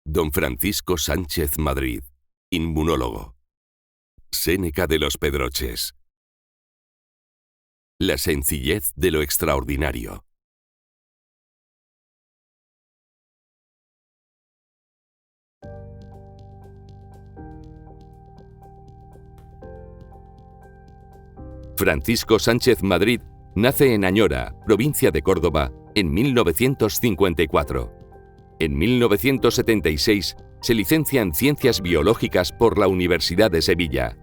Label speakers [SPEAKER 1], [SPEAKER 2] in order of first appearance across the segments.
[SPEAKER 1] Don Francisco Sánchez Madrid, inmunólogo. Séneca de los Pedroches. La sencillez de lo extraordinario. Francisco Sánchez Madrid nace en Añora, provincia de Córdoba, en 1954. En 1976 se licencia en Ciencias Biológicas por la Universidad de Sevilla.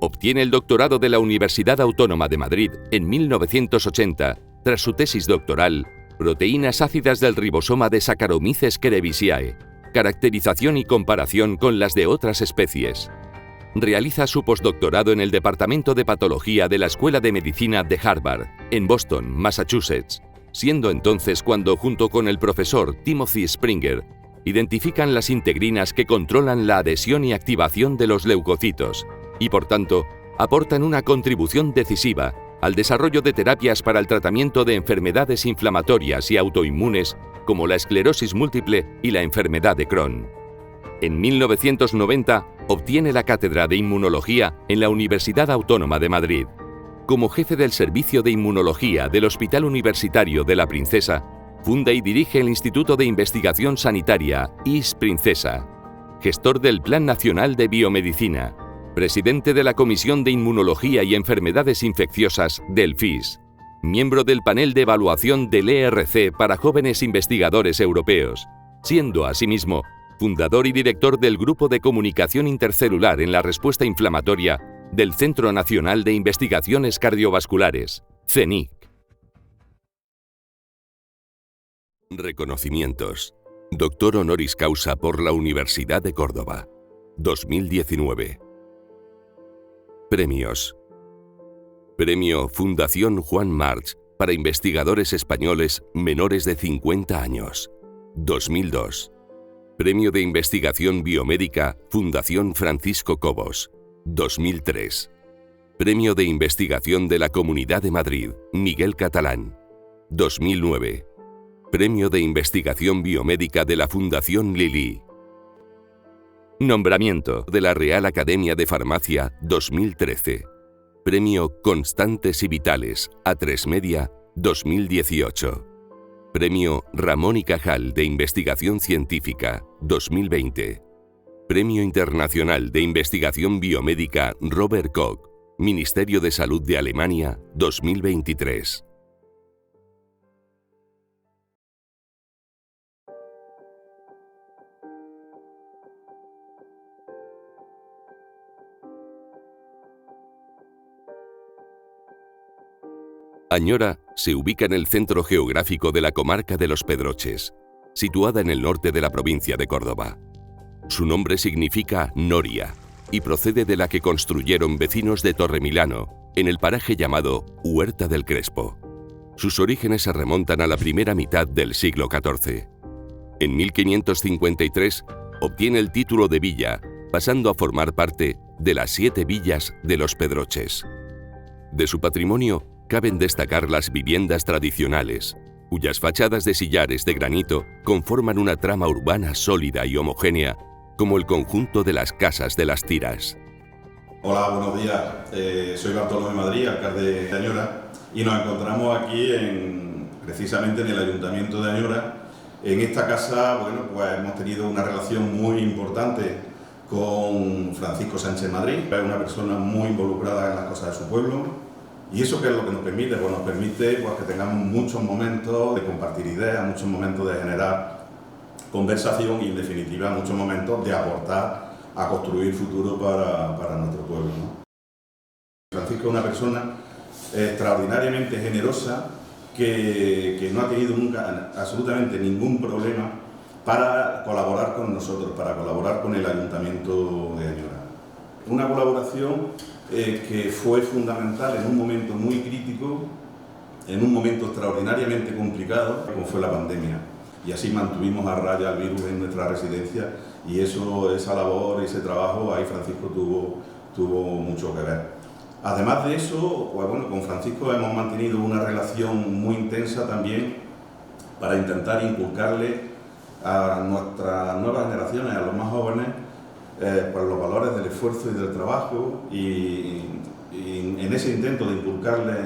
[SPEAKER 1] Obtiene el doctorado de la Universidad Autónoma de Madrid en 1980 tras su tesis doctoral Proteínas ácidas del ribosoma de Saccharomyces cerevisiae, caracterización y comparación con las de otras especies. Realiza su postdoctorado en el Departamento de Patología de la Escuela de Medicina de Harvard, en Boston, Massachusetts, siendo entonces cuando, junto con el profesor Timothy Springer, identifican las integrinas que controlan la adhesión y activación de los leucocitos y, por tanto, aportan una contribución decisiva al desarrollo de terapias para el tratamiento de enfermedades inflamatorias y autoinmunes como la esclerosis múltiple y la enfermedad de Crohn. En 1990 obtiene la cátedra de Inmunología en la Universidad Autónoma de Madrid. Como jefe del Servicio de Inmunología del Hospital Universitario de la Princesa, funda y dirige el Instituto de Investigación Sanitaria IS Princesa, gestor del Plan Nacional de Biomedicina, presidente de la Comisión de Inmunología y Enfermedades Infecciosas del FIS, miembro del panel de evaluación del ERC para jóvenes investigadores europeos, siendo asimismo fundador y director del Grupo de Comunicación Intercelular en la Respuesta Inflamatoria del Centro Nacional de Investigaciones Cardiovasculares, CENIC. Reconocimientos. Doctor honoris causa por la Universidad de Córdoba, 2019. Premios. Premio Fundación Juan March para investigadores españoles menores de 50 años, 2002. Premio de Investigación Biomédica Fundación Francisco Cobos, 2003. Premio de Investigación de la Comunidad de Madrid, Miguel Catalán, 2009. Premio de Investigación Biomédica de la Fundación Lilly. Nombramiento de la Real Academia de Farmacia, 2013. Premio Constantes y Vitales, A3 Media, 2018. Premio Ramón y Cajal de Investigación Científica, 2020. Premio Internacional de Investigación Biomédica Robert Koch, Ministerio de Salud de Alemania, 2023. Añora se ubica en el centro geográfico de la comarca de Los Pedroches, situada en el norte de la provincia de Córdoba. Su nombre significa noria y procede de la que construyeron vecinos de Torremilano, en el paraje llamado Huerta del Crespo. Sus orígenes se remontan a la primera mitad del siglo XIV. En 1553 obtiene el título de villa, pasando a formar parte de las 7 villas de Los Pedroches. De su patrimonio caben destacar las viviendas tradicionales, cuyas fachadas de sillares de granito conforman una trama urbana sólida y homogénea, como el conjunto de las casas de las Tiras.
[SPEAKER 2] Hola, buenos días. Soy Bartolomé Madrid, alcalde de Añora, y nos encontramos aquí precisamente en el Ayuntamiento de Añora. En esta casa, pues hemos tenido una relación muy importante con Francisco Sánchez Madrid. Es una persona muy involucrada en las cosas de su pueblo. ¿Y eso qué es lo que nos permite? Pues nos permite que tengamos muchos momentos de compartir ideas, muchos momentos de generar conversación y, en definitiva, muchos momentos de aportar a construir futuro para nuestro pueblo, ¿no? Francisco es una persona extraordinariamente generosa que no ha tenido nunca absolutamente ningún problema para colaborar con nosotros, para colaborar con el Ayuntamiento de Añora. Una colaboración que fue fundamental en un momento muy crítico, en un momento extraordinariamente complicado, como fue la pandemia. Y así mantuvimos a raya el virus en nuestra residencia, y esa labor, ese trabajo, ahí Francisco tuvo mucho que ver. Además de eso, con Francisco hemos mantenido una relación muy intensa también para intentar inculcarle a nuestras nuevas generaciones, a los más jóvenes, pues los valores del esfuerzo y del trabajo, y en ese intento de inculcarles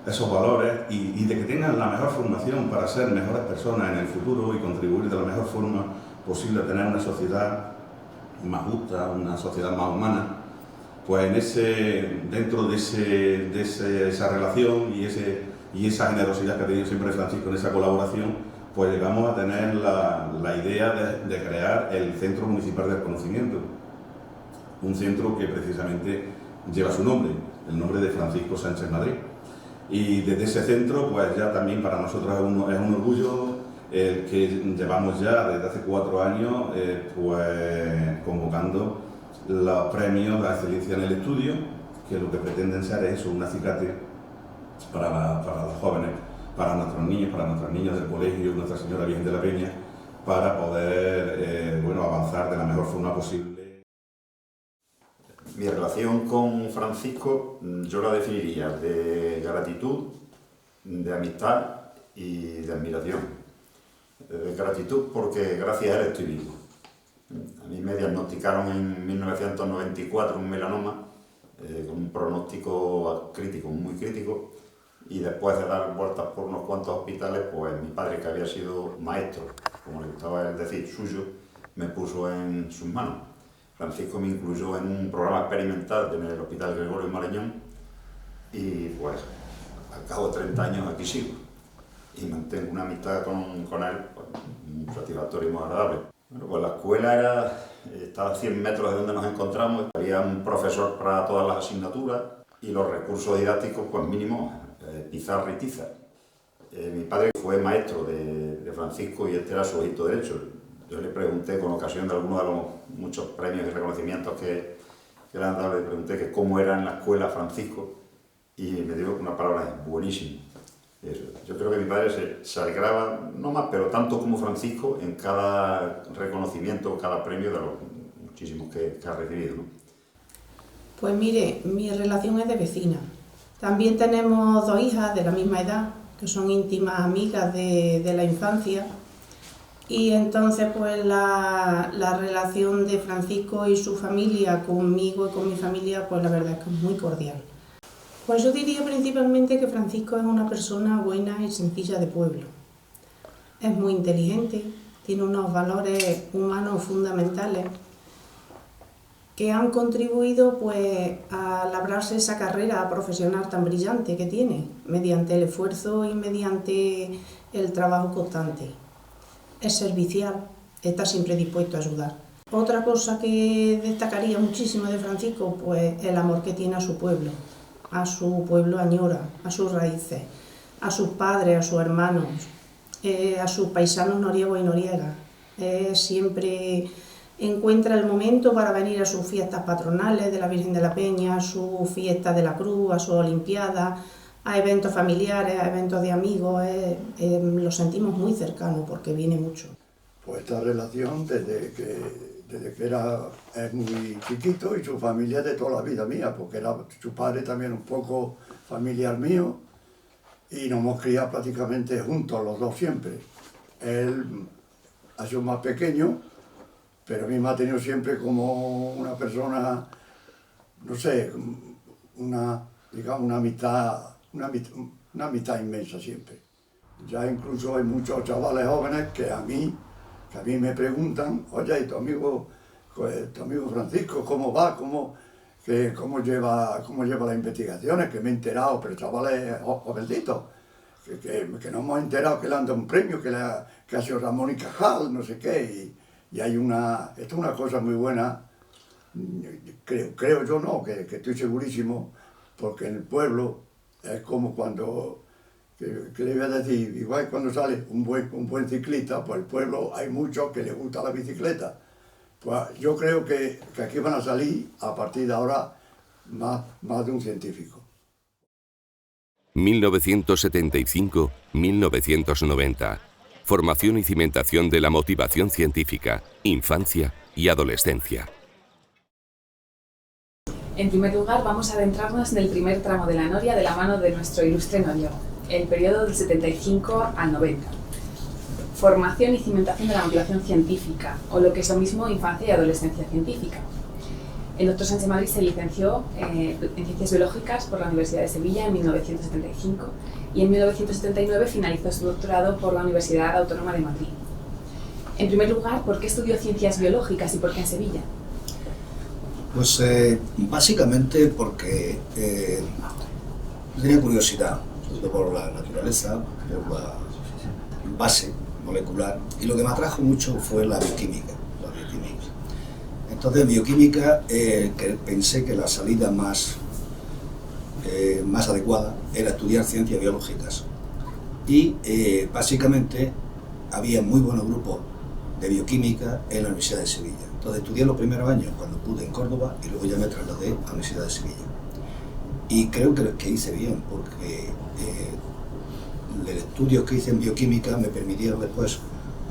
[SPEAKER 2] esos valores y de que tengan la mejor formación para ser mejores personas en el futuro y contribuir de la mejor forma posible a tener una sociedad más justa, una sociedad más humana, pues dentro de esa relación y esa generosidad que ha tenido siempre Francisco en esa colaboración, pues llegamos a tener la idea de crear el Centro Municipal del Conocimiento, un centro que precisamente lleva su nombre, el nombre de Francisco Sánchez Madrid. Y desde ese centro, pues ya también para nosotros es un orgullo el que llevamos ya desde hace 4 años pues convocando los premios de la excelencia en el estudio, que lo que pretenden ser es eso, un acicate para los jóvenes, para nuestros niños, para nuestras niñas del colegio, Nuestra Señora Virgen de la Peña, para poder avanzar de la mejor forma posible.
[SPEAKER 3] Mi relación con Francisco yo la definiría de gratitud, de amistad y de admiración. Gratitud porque gracias a él estoy vivo. A mí me diagnosticaron en 1994 un melanoma con un pronóstico crítico, muy crítico, y después de dar vueltas por unos cuantos hospitales, pues mi padre, que había sido maestro, como le gustaba él decir, suyo, me puso en sus manos. Francisco me incluyó en un programa experimental en el Hospital Gregorio Marañón y pues al cabo de 30 años aquí sigo y mantengo una amistad con él pues, muy satisfactoria y muy agradable. Bueno, pues la escuela estaba a 100 metros de donde nos encontramos, había un profesor para todas las asignaturas y los recursos didácticos pues mínimos, pizarra y tiza. Mi padre fue maestro de Francisco y este era su ojito derecho. Yo le pregunté, con ocasión de algunos de los muchos premios y reconocimientos que le han dado, le pregunté que cómo era en la escuela Francisco y me dio una palabra: buenísimo. Eso. Yo creo que mi padre se alegraba, no más, pero tanto como Francisco, en cada reconocimiento, cada premio de los muchísimos que ha recibido, ¿no?
[SPEAKER 4] Pues mire, mi relación es de vecina. También tenemos 2 hijas de la misma edad, que son íntimas amigas de la infancia. Y entonces pues la relación de Francisco y su familia conmigo y con mi familia, pues la verdad es que es muy cordial. Pues yo diría principalmente que Francisco es una persona buena y sencilla de pueblo. Es muy inteligente, tiene unos valores humanos fundamentales que han contribuido pues a labrarse esa carrera profesional tan brillante que tiene, mediante el esfuerzo y mediante el trabajo constante. Es servicial, está siempre dispuesto a ayudar. Otra cosa que destacaría muchísimo de Francisco, pues el amor que tiene a su pueblo Añora, a sus raíces, a sus padres, a sus hermanos, a sus paisanos noriegos y noriegas. Siempre encuentra el momento para venir a sus fiestas patronales de la Virgen de la Peña, a sus fiestas de la Cruz, a sus olimpiadas, a eventos familiares, a eventos de amigos. Lo sentimos muy cercano porque viene mucho.
[SPEAKER 5] Pues esta relación desde que es muy chiquito y su familia de toda la vida mía, porque era su padre también un poco familiar mío y nos hemos criado prácticamente juntos los dos siempre. Él ha sido más pequeño, pero a mí me ha tenido siempre como una persona, no sé, una amistad inmensa siempre. Ya incluso hay muchos chavales jóvenes que a mí me preguntan: oye, ¿y tu amigo Francisco cómo va? ¿Cómo lleva las investigaciones? Que me he enterado, pero chavales jovencitos, que no hemos enterado que le han dado un premio, que ha sido Ramón y Cajal, no sé qué, y hay esto es una cosa muy buena, creo yo, no, que estoy segurísimo, porque en el pueblo es como cuando, que le voy a decir, igual cuando sale un buen ciclista, pues el pueblo hay muchos que les gusta la bicicleta. Pues yo creo que aquí van a salir, a partir de ahora, más de un científico.
[SPEAKER 1] 1975-1990. Formación y cimentación de la motivación científica, infancia y adolescencia.
[SPEAKER 6] En primer lugar, vamos a adentrarnos en el primer tramo de la noria de la mano de nuestro ilustre noriego, el periodo del 75 al 90. formación y cimentación de la motivación científica, o lo que es lo mismo, infancia y adolescencia científica. El doctor Sánchez Madrid se licenció en Ciencias Biológicas por la Universidad de Sevilla en 1975 y en 1979 finalizó su doctorado por la Universidad Autónoma de Madrid. En primer lugar, ¿por qué estudió Ciencias Biológicas y por qué en Sevilla?
[SPEAKER 7] Pues básicamente porque tenía curiosidad, sobre todo por la naturaleza, por la base molecular, y lo que me atrajo mucho fue la bioquímica. Entonces, en bioquímica que pensé que la salida más adecuada era estudiar ciencias biológicas. Y básicamente había muy buenos grupos de bioquímica en la Universidad de Sevilla. Entonces estudié los primeros años cuando pude en Córdoba y luego ya me trasladé a la Universidad de Sevilla. Y creo que hice bien, porque el estudio que hice en bioquímica me permitieron después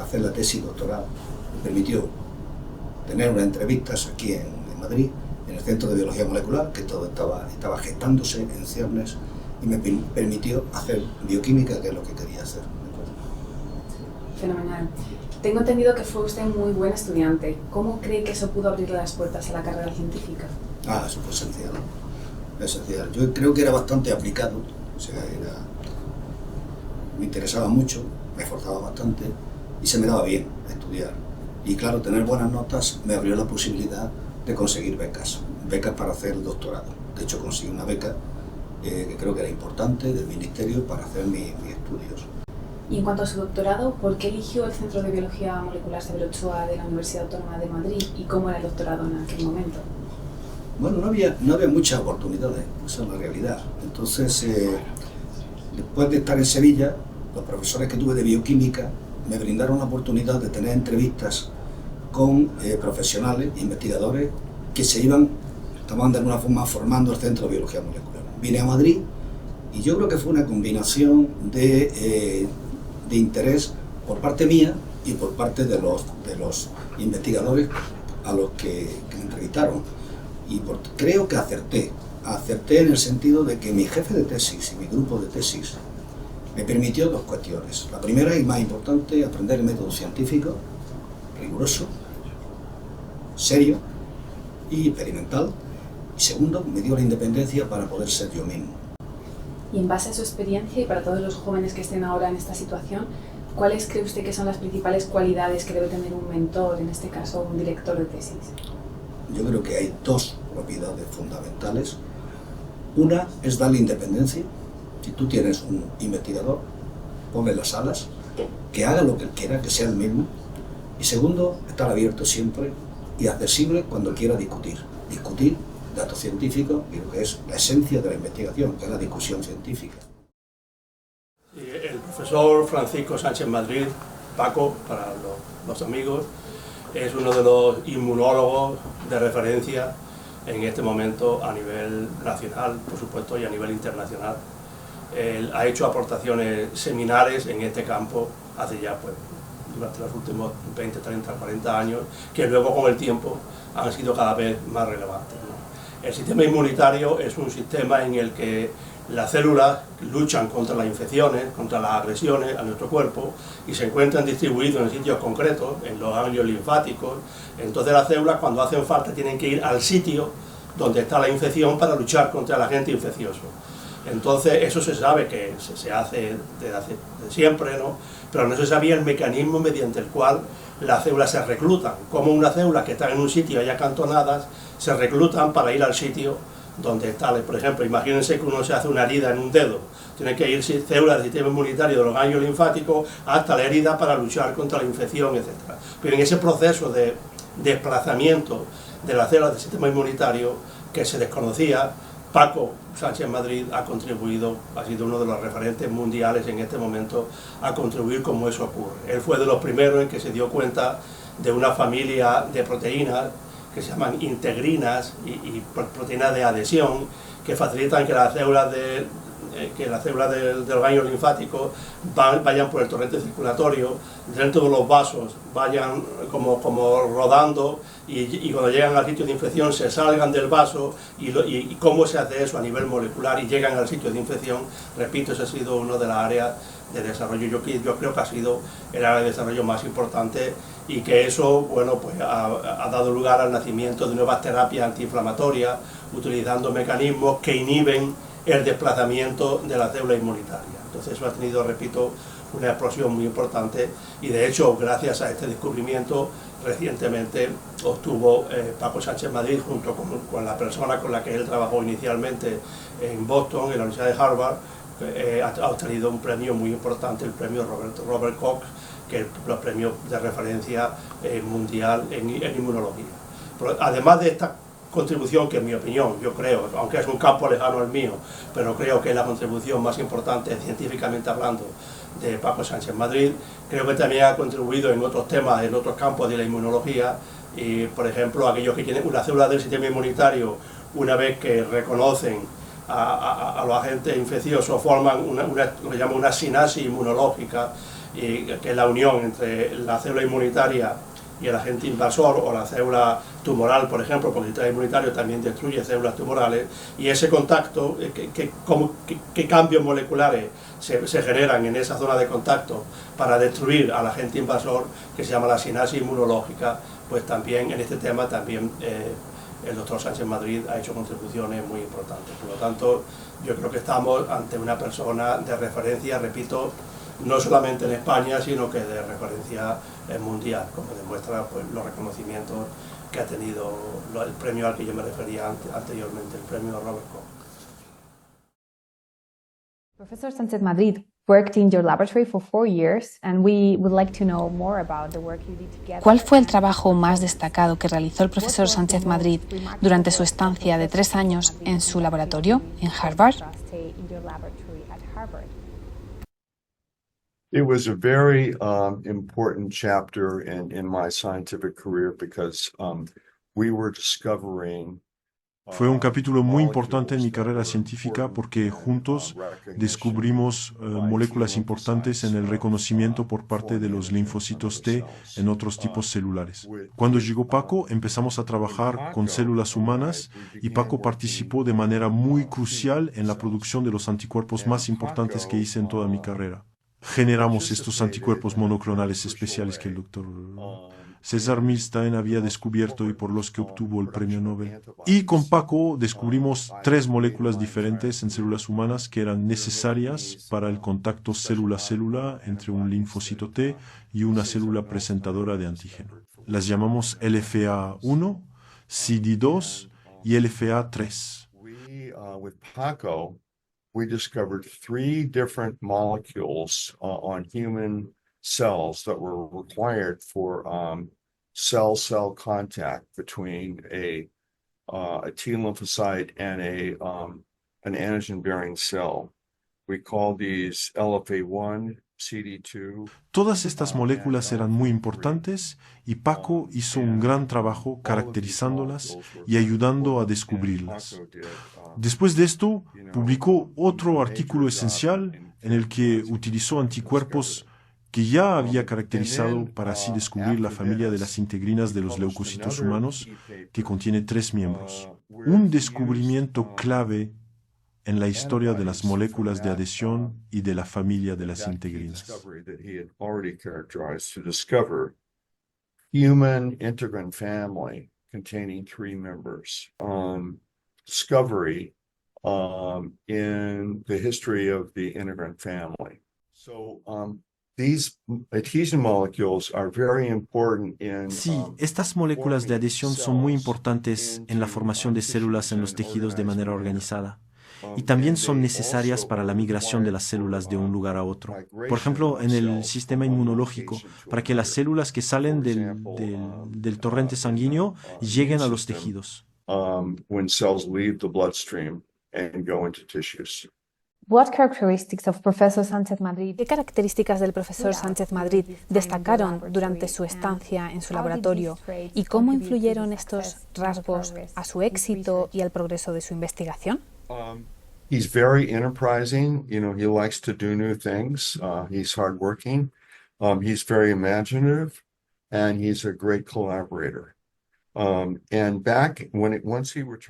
[SPEAKER 7] hacer la tesis doctoral, me permitió tener unas entrevistas aquí en Madrid, en el Centro de Biología Molecular, que todo estaba gestándose en ciernes, y me permitió hacer bioquímica, que es lo que quería hacer.
[SPEAKER 6] Fenomenal. Tengo entendido que fue usted muy buen estudiante. ¿Cómo cree que eso pudo abrirle las puertas a la carrera científica?
[SPEAKER 7] Eso fue esencial. Yo creo que era bastante aplicado, o sea, me interesaba mucho, me esforzaba bastante y se me daba bien estudiar. Y claro, tener buenas notas me abrió la posibilidad de conseguir becas para hacer el doctorado. De hecho, conseguí una beca que creo que era importante del Ministerio para hacer mis estudios.
[SPEAKER 6] Y en cuanto a su doctorado, ¿por qué eligió el Centro de Biología Molecular Severo Ochoa de la Universidad Autónoma de Madrid y cómo era el doctorado en aquel momento?
[SPEAKER 7] Bueno, no había muchas oportunidades, esa es la realidad. Entonces, después de estar en Sevilla, los profesores que tuve de bioquímica me brindaron la oportunidad de tener entrevistas con profesionales, investigadores que estaban de alguna forma formando el Centro de Biología Molecular. Vine a Madrid y yo creo que fue una combinación de interés por parte mía y por parte de los investigadores a los que me entrevistaron. Y creo que acerté en el sentido de que mi jefe de tesis y mi grupo de tesis me permitió dos cuestiones. La primera y más importante, aprender el método científico, riguroso, serio y experimental. Y segundo, me dio la independencia para poder ser yo mismo.
[SPEAKER 6] Y en base a su experiencia y para todos los jóvenes que estén ahora en esta situación, ¿cuáles cree usted que son las principales cualidades que debe tener un mentor, en este caso un director de tesis?
[SPEAKER 7] Yo creo que hay dos propiedades fundamentales. Una es darle independencia. Si tú tienes un investigador, ponle las alas, que haga lo que él quiera, que sea el mismo. Y segundo, estar abierto siempre y accesible cuando quiera discutir. Discutir datos científicos y lo que es la esencia de la investigación, que es la discusión científica.
[SPEAKER 8] El profesor Francisco Sánchez Madrid, Paco, para los amigos, es uno de los inmunólogos de referencia en este momento a nivel nacional, por supuesto, y a nivel internacional. Él ha hecho aportaciones seminales en este campo hace ya, durante los últimos 20, 30, 40 años, que luego con el tiempo han sido cada vez más relevantes, ¿no? El sistema inmunitario es un sistema en el que las células luchan contra las infecciones, contra las agresiones a nuestro cuerpo y se encuentran distribuidos en sitios concretos, en los ganglios linfáticos. Entonces las células, cuando hacen falta, tienen que ir al sitio donde está la infección para luchar contra el agente infeccioso. Entonces eso se sabe que se hace desde siempre, ¿no? Pero no se sabía el mecanismo mediante el cual las células se reclutan, como unas células que están en un sitio y acantonadas se reclutan para ir al sitio donde está. Por ejemplo, imagínense que uno se hace una herida en un dedo, tiene que ir células del sistema inmunitario de los ganglios linfáticos hasta la herida para luchar contra la infección, etc. Pero en ese proceso de desplazamiento de las células del sistema inmunitario que se desconocía, Paco Sánchez Madrid ha contribuido, ha sido uno de los referentes mundiales en este momento a contribuir cómo eso ocurre. Él fue de los primeros en que se dio cuenta de una familia de proteínas que se llaman integrinas y proteínas de adhesión que facilitan que las células que las células del ganglio linfático vayan por el torrente circulatorio, dentro de los vasos vayan como rodando y cuando llegan al sitio de infección se salgan del vaso y cómo se hace eso a nivel molecular y llegan al sitio de infección. Repito, esa ha sido una de las áreas de desarrollo. Yo creo que ha sido el área de desarrollo más importante y que eso, bueno, pues ha dado lugar al nacimiento de nuevas terapias antiinflamatorias utilizando mecanismos que inhiben el desplazamiento de la célula inmunitaria. Entonces eso ha tenido, repito, una explosión muy importante y de hecho gracias a este descubrimiento recientemente obtuvo Paco Sánchez Madrid junto con la persona con la que él trabajó inicialmente en Boston, en la Universidad de Harvard, ha obtenido un premio muy importante, el premio Robert Koch, que es el premio de referencia mundial en inmunología. Pero además de esta contribución, que en mi opinión, yo creo, aunque es un campo lejano al mío, pero creo que es la contribución más importante científicamente hablando de Paco Sánchez Madrid, creo que también ha contribuido en otros temas, en otros campos de la inmunología, y por ejemplo aquellos que tienen una célula del sistema inmunitario, una vez que reconocen a los agentes infecciosos, forman lo que llaman una sinasis inmunológica, que es la unión entre la célula inmunitaria y el agente invasor o la célula tumoral, por ejemplo, porque el sistema inmunitario también destruye células tumorales, y ese contacto, qué cambios moleculares se generan en esa zona de contacto para destruir al agente invasor, que se llama la sinasis inmunológica, pues también en este tema también el doctor Sánchez Madrid ha hecho contribuciones muy importantes. Por lo tanto, yo creo que estamos ante una persona de referencia, repito, no solamente en España, sino que de referencia mundial, como demuestra pues, los reconocimientos que ha tenido el premio al que yo me refería anteriormente, el premio Robert Koch.
[SPEAKER 9] Professor Sánchez Madrid worked in your laboratory for 4 years, and we would like to know more about the work you did together.
[SPEAKER 6] ¿Cuál fue el trabajo más destacado que realizó el profesor Sánchez Madrid durante su estancia de 3 años en su laboratorio en Harvard?
[SPEAKER 10] It was a very important chapter in my scientific career because we were discovering.
[SPEAKER 11] Fue un capítulo muy importante en mi carrera científica porque juntos descubrimos moléculas importantes en el reconocimiento por parte de los linfocitos T en otros tipos celulares. Cuando llegó Paco, empezamos a trabajar con células humanas y Paco participó de manera muy crucial en la producción de los anticuerpos más importantes que hice en toda mi carrera. Generamos estos anticuerpos monoclonales especiales que el doctor César Milstein había descubierto y por los que obtuvo el premio Nobel. Y con Paco descubrimos 3 moléculas diferentes en células humanas que eran necesarias para el contacto célula-célula entre un linfocito T y una célula presentadora de antígeno. Las llamamos LFA1, CD2 y LFA3.
[SPEAKER 10] We discovered 3 different molecules on human cells that were required for cell-cell contact between a T lymphocyte and an antigen-bearing cell. We call these LFA1, CD2.
[SPEAKER 11] Todas estas moléculas eran muy importantes y Paco hizo un gran trabajo caracterizándolas y ayudando a descubrirlas. Después de esto, publicó otro artículo esencial en el que utilizó anticuerpos que ya había caracterizado para así descubrir la familia de las integrinas de los leucocitos humanos, que contiene 3 miembros. Un descubrimiento clave en la historia de las moléculas de adhesión y de la familia de las integrinas.
[SPEAKER 10] Human integrin family containing 3 members. Discovery in the history of the integrin family. So these adhesion molecules are very important in.
[SPEAKER 11] Sí, estas moléculas de adhesión son muy importantes en la formación de células en los tejidos de manera organizada. Y también son necesarias para la migración de las células de un lugar a otro. Por ejemplo, en el sistema inmunológico, para que las células que salen del torrente sanguíneo lleguen a los tejidos.
[SPEAKER 10] When cells leave the bloodstream and go into tissues.
[SPEAKER 9] What characteristics of Professor Sánchez Madrid?
[SPEAKER 6] ¿Qué características del profesor Sánchez Madrid destacaron durante su estancia en su laboratorio y cómo influyeron estos rasgos a su éxito y al progreso de su investigación?
[SPEAKER 10] He's very enterprising. You know, he likes to do new things. He's hardworking. He's very imaginative, and he's a great collaborator.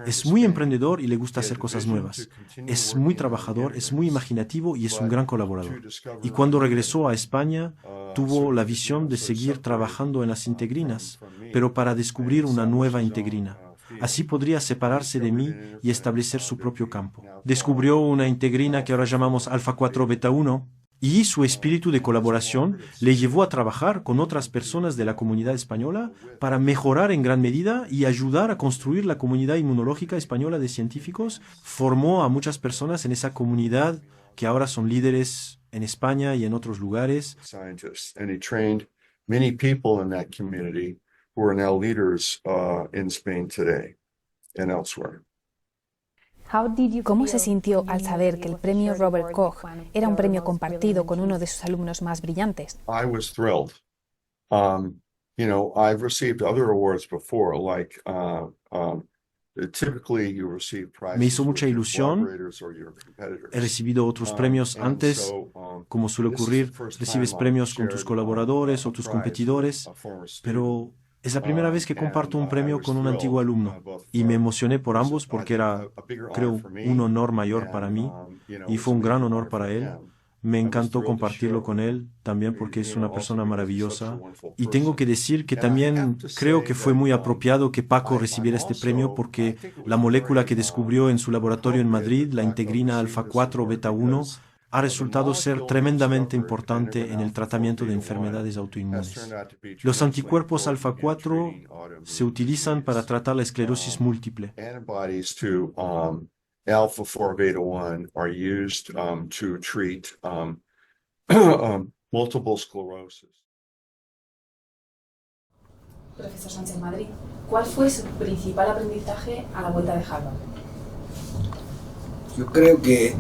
[SPEAKER 11] Es muy emprendedor y le gusta hacer cosas nuevas. Es muy trabajador, es muy imaginativo y es un gran colaborador. Y cuando regresó a España, tuvo la visión de seguir trabajando en las integrinas, pero para descubrir una nueva integrina. Así podría separarse de mí y establecer su propio campo. Descubrió una integrina que ahora llamamos alfa 4 beta 1, y su espíritu de colaboración le llevó a trabajar con otras personas de la comunidad española para mejorar en gran medida y ayudar a construir la comunidad inmunológica española de científicos. Formó a muchas personas en esa comunidad que ahora son líderes en España y en otros lugares.
[SPEAKER 10] And he trained many people in that community who are now leaders in Spain today and elsewhere.
[SPEAKER 12] ¿Cómo se sintió al saber que el premio Robert Koch era un premio compartido con uno de sus alumnos más brillantes?
[SPEAKER 10] I was thrilled. You know, I've received other awards before, like typically you receive prizes.
[SPEAKER 11] Me hizo mucha ilusión. He recibido otros premios antes, como suele ocurrir, recibes premios con tus colaboradores o tus competidores, pero es la primera vez que comparto un premio con un antiguo alumno y me emocioné por ambos porque era, creo, un honor mayor para mí y fue un gran honor para él. Me encantó compartirlo con él también porque es una persona maravillosa. Y tengo que decir que también creo que fue muy apropiado que Paco recibiera este premio porque la molécula que descubrió en su laboratorio en Madrid, la integrina alfa 4 beta 1, ha resultado ser tremendamente importante en el tratamiento de enfermedades autoinmunes. Los anticuerpos alfa 4 se utilizan para tratar la esclerosis múltiple.
[SPEAKER 10] Alpha 4 beta 1 are used to treat multiple sclerosis.
[SPEAKER 6] Profesor Sánchez Madrid, ¿cuál fue su principal aprendizaje a la vuelta de Harvard?
[SPEAKER 7] Yo creo que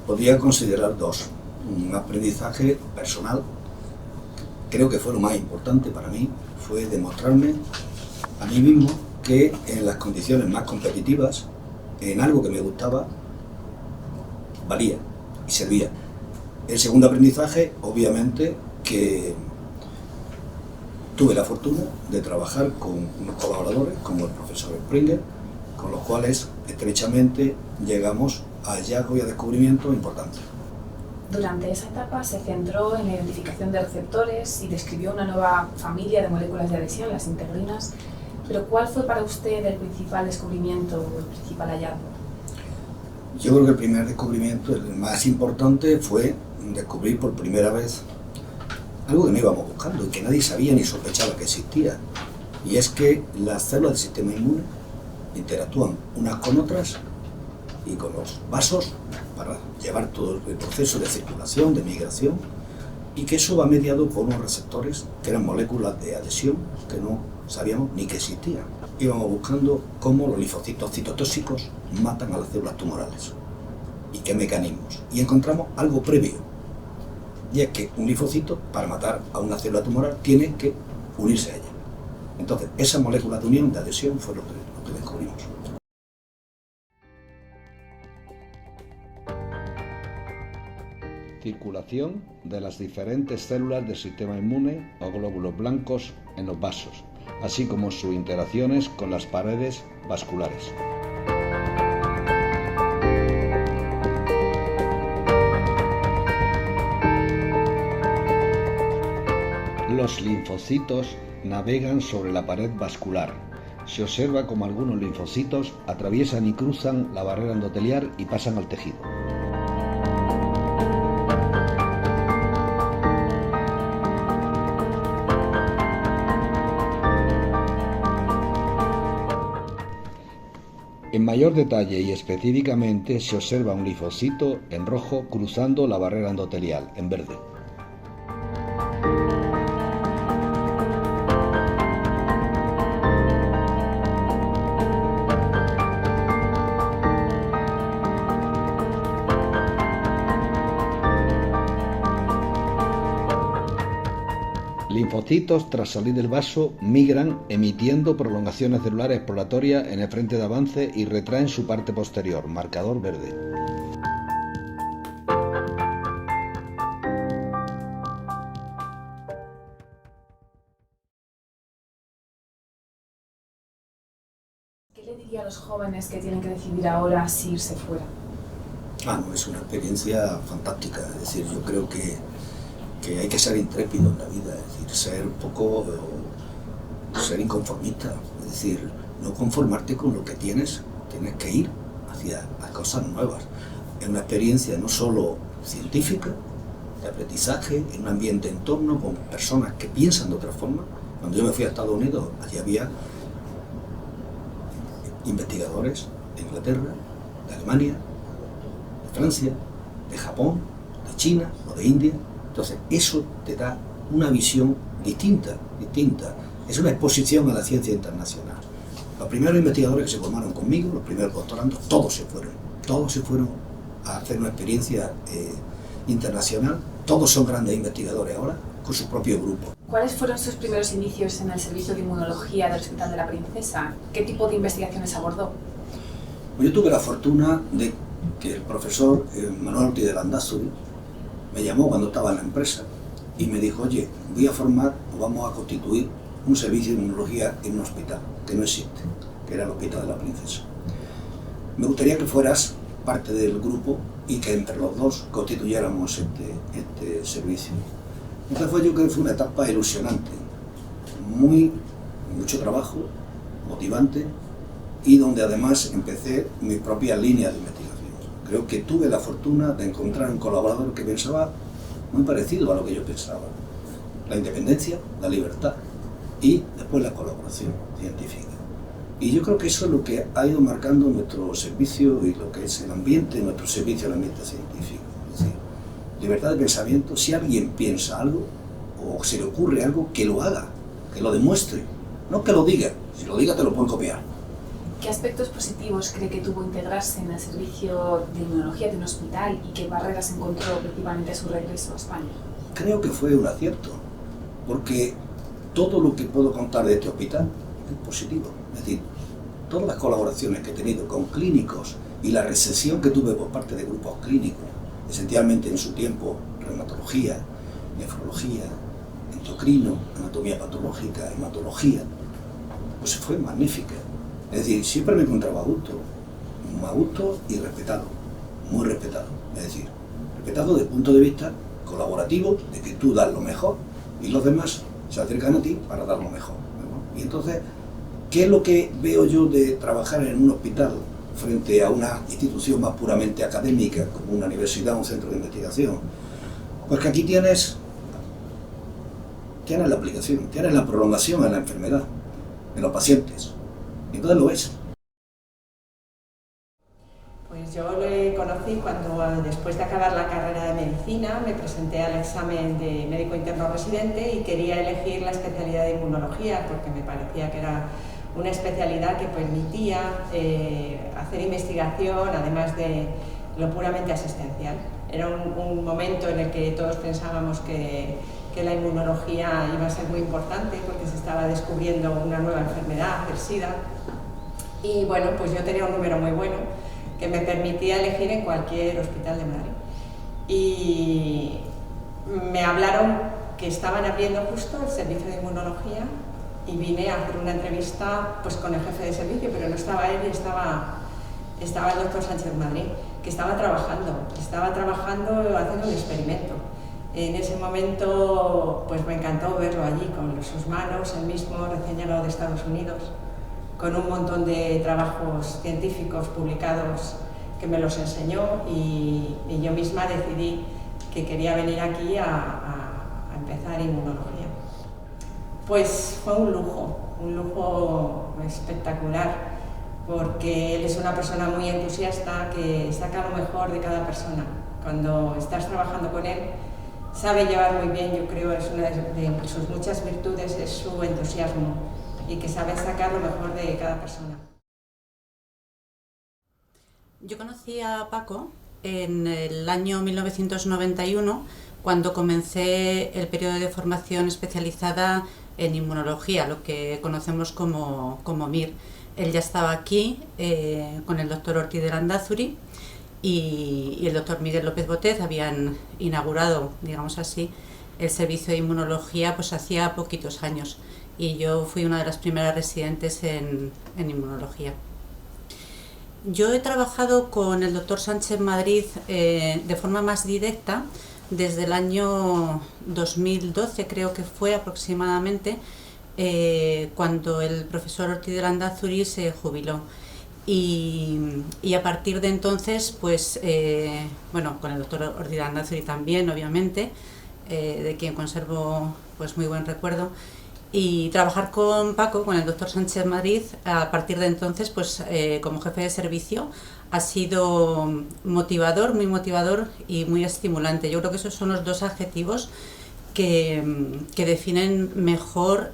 [SPEAKER 7] podría considerar dos. Un aprendizaje personal, creo que fue lo más importante para mí, fue demostrarme a mí mismo que en las condiciones más competitivas, en algo que me gustaba, valía y servía. El segundo aprendizaje, obviamente, que tuve la fortuna de trabajar con unos colaboradores, como el profesor Springer, con los cuales estrechamente llegamos a hallazgos y a descubrimientos importantes.
[SPEAKER 6] Durante esa etapa se centró en la identificación de receptores y describió una nueva familia de moléculas de adhesión, las integrinas. Pero ¿cuál fue para usted el principal descubrimiento o el principal hallazgo?
[SPEAKER 7] Yo creo que el primer descubrimiento, el más importante, fue descubrir por primera vez algo que no íbamos buscando y que nadie sabía ni sospechaba que existía. Y es que las células del sistema inmune interactúan unas con otras y con los vasos para llevar todo el proceso de circulación, de migración, y que eso va mediado por unos receptores que eran moléculas de adhesión que no sabíamos ni que existían. Íbamos buscando cómo los linfocitos citotóxicos matan a las células tumorales y qué mecanismos. Y encontramos algo previo, y es que un linfocito, para matar a una célula tumoral, tiene que unirse a ella. Entonces, esa molécula de unión, de adhesión, fue lo que descubrimos.
[SPEAKER 13] Circulación de las diferentes células del sistema inmune o glóbulos blancos en los vasos, así como sus interacciones con las paredes vasculares. Los linfocitos navegan sobre la pared vascular. Se observa como algunos linfocitos atraviesan y cruzan la barrera endotelial y pasan al tejido. En mayor detalle y específicamente se observa un linfocito en rojo cruzando la barrera endotelial en verde. Linfocitos, tras salir del vaso, migran emitiendo prolongaciones celulares exploratorias en el frente de avance y retraen su parte posterior, marcador verde.
[SPEAKER 6] ¿Qué le diría a los jóvenes que tienen que decidir ahora si irse fuera?
[SPEAKER 7] No, es una experiencia fantástica. Es decir, yo creo que hay que ser intrépido en la vida, es decir, ser inconformista, es decir, no conformarte con lo que tienes que ir hacia las cosas nuevas. Es una experiencia no solo científica, de aprendizaje, en un ambiente en torno con personas que piensan de otra forma. Cuando yo me fui a Estados Unidos, allí había investigadores de Inglaterra, de Alemania, de Francia, de Japón, de China o de India. Entonces eso te da una visión distinta. Es una exposición a la ciencia internacional. Los primeros investigadores que se formaron conmigo, los primeros doctorandos, todos se fueron a hacer una experiencia internacional. Todos son grandes investigadores ahora, con su propio grupo.
[SPEAKER 6] ¿Cuáles fueron sus primeros inicios en el servicio de inmunología del Hospital de la Princesa? ¿Qué tipo de investigaciones abordó?
[SPEAKER 7] Yo tuve la fortuna de que el profesor Manuel Ortiz de Landázuri me llamó cuando estaba en la empresa y me dijo: oye, vamos a constituir un servicio de inmunología en un hospital que no existe, que era el Hospital de la Princesa. Me gustaría que fueras parte del grupo y que entre los dos constituyéramos este servicio. Entonces yo creo que fue una etapa ilusionante, mucho trabajo, motivante, y donde además empecé mis propias líneas de investigación. Creo que tuve la fortuna de encontrar un colaborador que pensaba muy parecido a lo que yo pensaba. La independencia, la libertad y después la colaboración científica. Y yo creo que eso es lo que ha ido marcando nuestro servicio y lo que es el ambiente de nuestro servicio, el ambiente científico. Es decir, libertad de pensamiento. Si alguien piensa algo o se le ocurre algo, que lo haga, que lo demuestre, no que lo diga. Si lo diga te lo pueden copiar.
[SPEAKER 6] ¿Qué aspectos positivos cree que tuvo integrarse en el servicio de inmunología de un hospital y qué barreras encontró principalmente a su regreso a España?
[SPEAKER 7] Creo que fue un acierto, porque todo lo que puedo contar de este hospital es positivo. Es decir, todas las colaboraciones que he tenido con clínicos y la recepción que tuve por parte de grupos clínicos, esencialmente en su tiempo reumatología, nefrología, endocrino, anatomía patológica, hematología, pues fue magnífica. Es decir, siempre me encontraba a gusto y respetado, muy respetado. Es decir, respetado desde el punto de vista colaborativo, de que tú das lo mejor y los demás se acercan a ti para dar lo mejor, ¿no? Y entonces, ¿qué es lo que veo yo de trabajar en un hospital frente a una institución más puramente académica, como una universidad o un centro de investigación? Pues que aquí tienes la aplicación, tienes la prolongación en la enfermedad, en los pacientes. Entonces lo es.
[SPEAKER 14] Pues yo lo conocí cuando, después de acabar la carrera de medicina, me presenté al examen de médico interno residente y quería elegir la especialidad de inmunología porque me parecía que era una especialidad que permitía hacer investigación, además de lo puramente asistencial. Era un momento en el que todos pensábamos que la inmunología iba a ser muy importante porque se estaba descubriendo una nueva enfermedad, el SIDA. Y bueno, pues yo tenía un número muy bueno que me permitía elegir en cualquier hospital de Madrid. Y me hablaron que estaban abriendo justo el servicio de inmunología y vine a hacer una entrevista pues con el jefe de servicio, pero no estaba él, estaba el doctor Sánchez Madrid, que estaba trabajando haciendo un experimento. En ese momento pues me encantó verlo allí con sus manos, él mismo recién llegado de Estados Unidos, con un montón de trabajos científicos publicados que me los enseñó y yo misma decidí que quería venir aquí a empezar inmunología. Pues fue un lujo espectacular, porque él es una persona muy entusiasta que saca lo mejor de cada persona. Cuando estás trabajando con él, sabe llevar muy bien, yo creo, es una de sus muchas virtudes, es su entusiasmo y que sabe sacar lo mejor de cada persona.
[SPEAKER 15] Yo conocí a Paco en el año 1991, cuando comencé el periodo de formación especializada en inmunología, lo que conocemos como MIR. Él ya estaba aquí con el doctor Ortiz de Landázuri y el doctor Miguel López Botez habían inaugurado, digamos así, el servicio de inmunología pues hacía poquitos años. y yo fui una de las primeras residentes en inmunología. Yo he trabajado con el doctor Sánchez Madrid de forma más directa desde el año 2012, creo que fue aproximadamente, cuando el profesor Ortiz de Landázuri se jubiló. Y a partir de entonces, pues, bueno, con el doctor Ortiz de Landázuri también, obviamente, de quien conservo pues muy buen recuerdo. Y trabajar con Paco, con el doctor Sánchez Madrid, a partir de entonces, pues como jefe de servicio, ha sido motivador, muy motivador y muy estimulante. Yo creo que esos son los dos adjetivos que definen mejor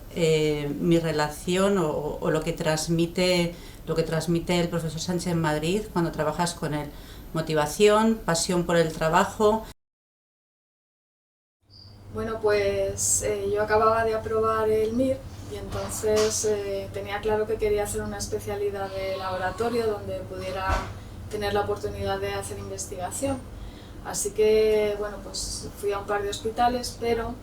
[SPEAKER 15] mi relación o lo que transmite el profesor Sánchez Madrid cuando trabajas con él. Motivación, pasión por el trabajo.
[SPEAKER 16] Bueno, pues yo acababa de aprobar el MIR y entonces tenía claro que quería hacer una especialidad de laboratorio donde pudiera tener la oportunidad de hacer investigación. Así que, bueno, pues fui a un par de hospitales, pero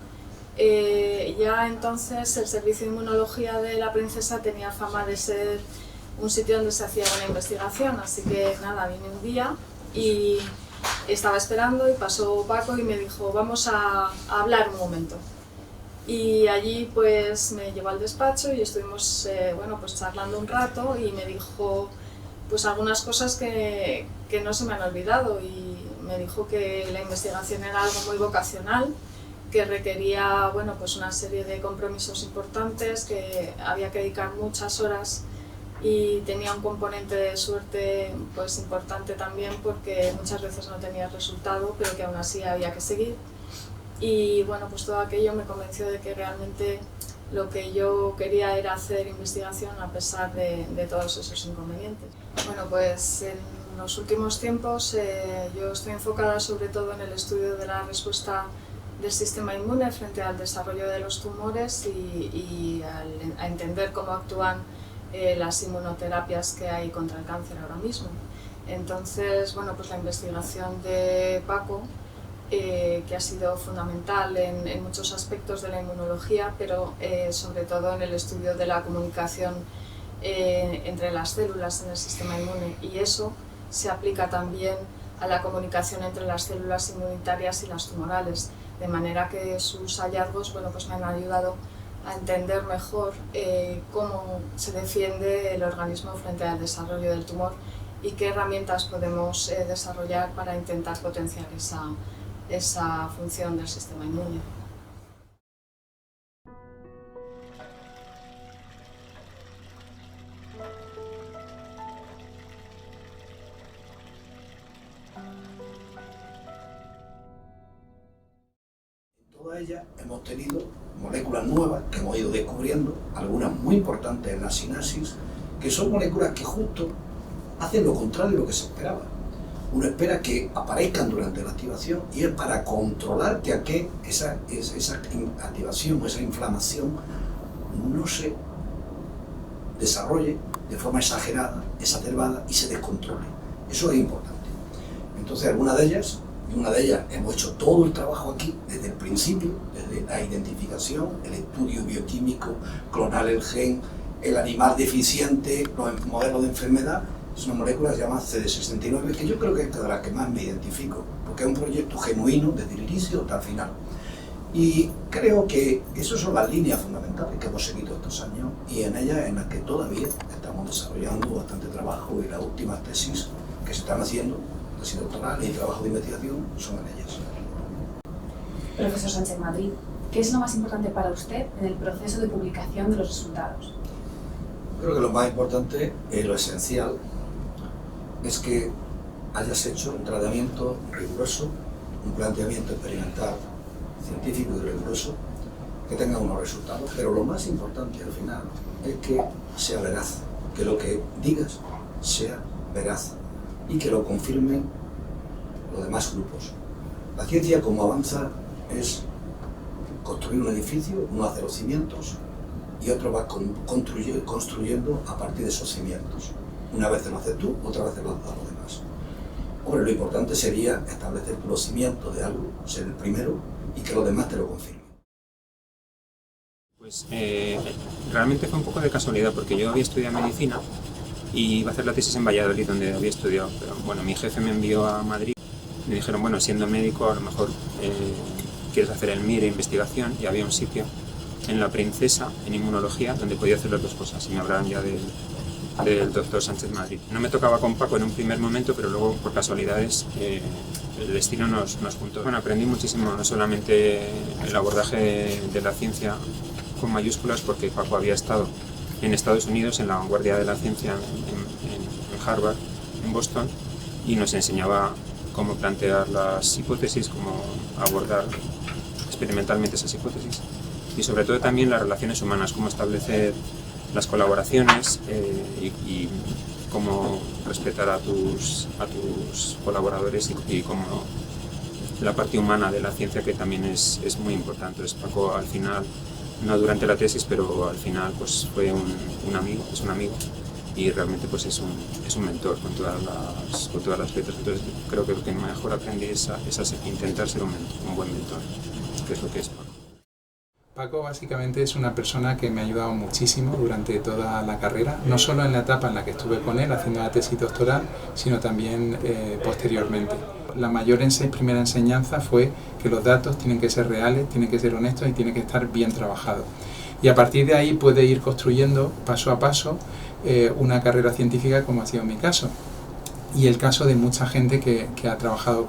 [SPEAKER 16] ya entonces el servicio de inmunología de La Princesa tenía fama de ser un sitio donde se hacía buena investigación, así que nada, vine un día y estaba esperando y pasó Paco y me dijo, vamos a hablar un momento. Y allí pues me llevó al despacho y estuvimos bueno, pues charlando un rato y me dijo pues algunas cosas que no se me han olvidado, y me dijo que la investigación era algo muy vocacional, que requería, bueno, pues una serie de compromisos importantes, que había que dedicar muchas horas y tenía un componente de suerte pues importante también, porque muchas veces no tenía resultado, pero que aún así había que seguir. Y bueno, pues todo aquello me convenció de que realmente lo que yo quería era hacer investigación a pesar de todos esos inconvenientes. Bueno, pues en los últimos tiempos yo estoy enfocada sobre todo en el estudio de la respuesta del sistema inmune frente al desarrollo de los tumores y a entender cómo actúan las inmunoterapias que hay contra el cáncer ahora mismo. Entonces, bueno, pues la investigación de Paco, que ha sido fundamental en muchos aspectos de la inmunología, pero sobre todo en el estudio de la comunicación entre las células en el sistema inmune, y eso se aplica también a la comunicación entre las células inmunitarias y las tumorales, de manera que sus hallazgos, bueno, pues me han ayudado a entender mejor cómo se defiende el organismo frente al desarrollo del tumor y qué herramientas podemos desarrollar para intentar potenciar esa función del sistema inmune.
[SPEAKER 7] En toda ella hemos tenido moléculas nuevas que hemos ido descubriendo, algunas muy importantes en la sinapsis, que son moléculas que justo hacen lo contrario de lo que se esperaba. Uno espera que aparezcan durante la activación y es para controlar que esa activación o esa inflamación no se desarrolle de forma exagerada, exacerbada y se descontrole. Eso es importante. Entonces, una de ellas hemos hecho todo el trabajo aquí desde el principio, desde la identificación, el estudio bioquímico, clonar el gen, el animal deficiente, los modelos de enfermedad. Es una molécula que se llama CD69, que yo creo que es de la que más me identifico, porque es un proyecto genuino desde el inicio hasta el final. Y creo que esas son las líneas fundamentales que hemos seguido estos años y en ellas en las que todavía estamos desarrollando bastante trabajo, y las últimas tesis que se están haciendo, tesis doctorales y trabajo de investigación, son en ellas.
[SPEAKER 6] Profesor Sánchez Madrid, ¿qué es lo más importante para usted en el proceso de publicación de los resultados?
[SPEAKER 7] Creo que lo más importante, lo esencial, es que hayas hecho un tratamiento riguroso, un planteamiento experimental, científico y riguroso, que tenga unos resultados, pero lo más importante al final es que sea veraz, que lo que digas sea veraz y que lo confirmen los demás grupos. La ciencia, como avanza, es construir un edificio, uno hace los cimientos y otro va construyendo a partir de esos cimientos. Una vez lo haces tú, otra vez lo hacen los demás. Hombre, lo importante sería establecer los cimientos de algo, ser el primero y que los demás te lo confirmen.
[SPEAKER 17] Pues realmente fue un poco de casualidad porque yo había estudiado medicina y iba a hacer la tesis en Valladolid donde había estudiado, pero bueno, mi jefe me envió a Madrid. Me dijeron, bueno, siendo médico a lo mejor quieres hacer el MIR e investigación, y había un sitio en La Princesa, en inmunología, donde podía hacer las dos cosas y me hablaron ya del doctor Sánchez Madrid. No me tocaba con Paco en un primer momento, pero luego por casualidades el destino nos juntó. Bueno, aprendí muchísimo, no solamente el abordaje de la ciencia con mayúsculas, porque Paco había estado en Estados Unidos en la vanguardia de la ciencia en Harvard, en Boston, y nos enseñaba cómo plantear las hipótesis, cómo abordar experimentalmente esas hipótesis, y sobre todo también las relaciones humanas, cómo establecer las colaboraciones y cómo respetar a tus colaboradores y cómo la parte humana de la ciencia, que también es muy importante. Entonces Paco, al final, no durante la tesis, pero al final pues fue un amigo, es un amigo, y realmente pues es un mentor con todas las letras. Entonces creo que lo que mejor aprendí es intentar ser un buen mentor, que es lo que es Paco.
[SPEAKER 18] Paco básicamente es una persona que me ha ayudado muchísimo durante toda la carrera, no solo en la etapa en la que estuve con él haciendo la tesis doctoral, sino también posteriormente. La mayor primera enseñanza fue que los datos tienen que ser reales, tienen que ser honestos y tienen que estar bien trabajados. Y a partir de ahí puede ir construyendo paso a paso una carrera científica, como ha sido mi caso y el caso de mucha gente que ha trabajado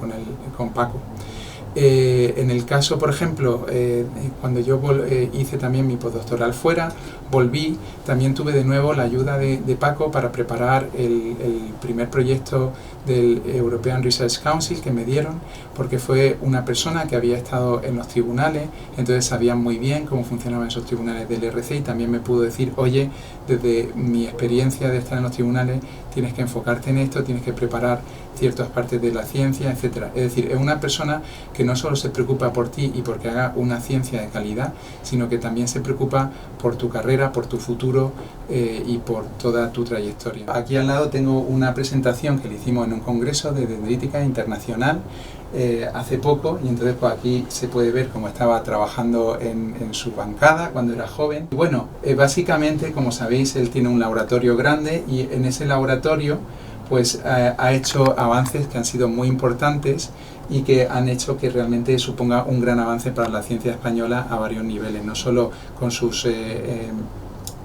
[SPEAKER 18] con Paco. En el caso, por ejemplo, cuando yo hice también mi postdoctoral fuera, volví, también tuve de nuevo la ayuda de Paco para preparar el primer proyecto del European Research Council que me dieron, porque fue una persona que había estado en los tribunales, entonces sabía muy bien cómo funcionaban esos tribunales del RC, y también me pudo decir, oye, desde mi experiencia de estar en los tribunales, tienes que enfocarte en esto, tienes que preparar ciertas partes de la ciencia, etcétera. Es decir, es una persona que no solo se preocupa por ti y porque haga una ciencia de calidad, sino que también se preocupa por tu carrera, por tu futuro y por toda tu trayectoria. Aquí al lado tengo una presentación que le hicimos en un congreso de dendrítica internacional hace poco, y entonces pues aquí se puede ver cómo estaba trabajando en su bancada cuando era joven. Y bueno, básicamente, como sabéis, él tiene un laboratorio grande, y en ese laboratorio pues ha hecho avances que han sido muy importantes y que han hecho que realmente suponga un gran avance para la ciencia española a varios niveles, no solo con sus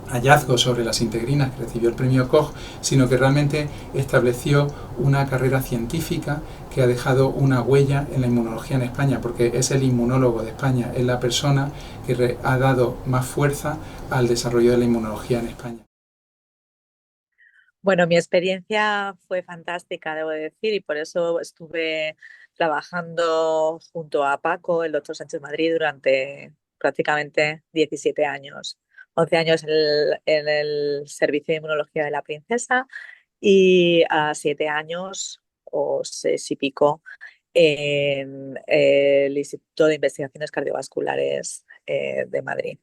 [SPEAKER 18] hallazgos sobre las integrinas, que recibió el premio Koch, sino que realmente estableció una carrera científica que ha dejado una huella en la inmunología en España, porque es el inmunólogo de España, es la persona que ha dado más fuerza al desarrollo de la inmunología en España.
[SPEAKER 19] Bueno, mi experiencia fue fantástica, debo decir, y por eso estuve trabajando junto a Paco, el doctor Sánchez Madrid, durante prácticamente 17 años. 11 años en el Servicio de Inmunología de La Princesa y a 7 años o 6 y pico en el Instituto de Investigaciones Cardiovasculares de Madrid.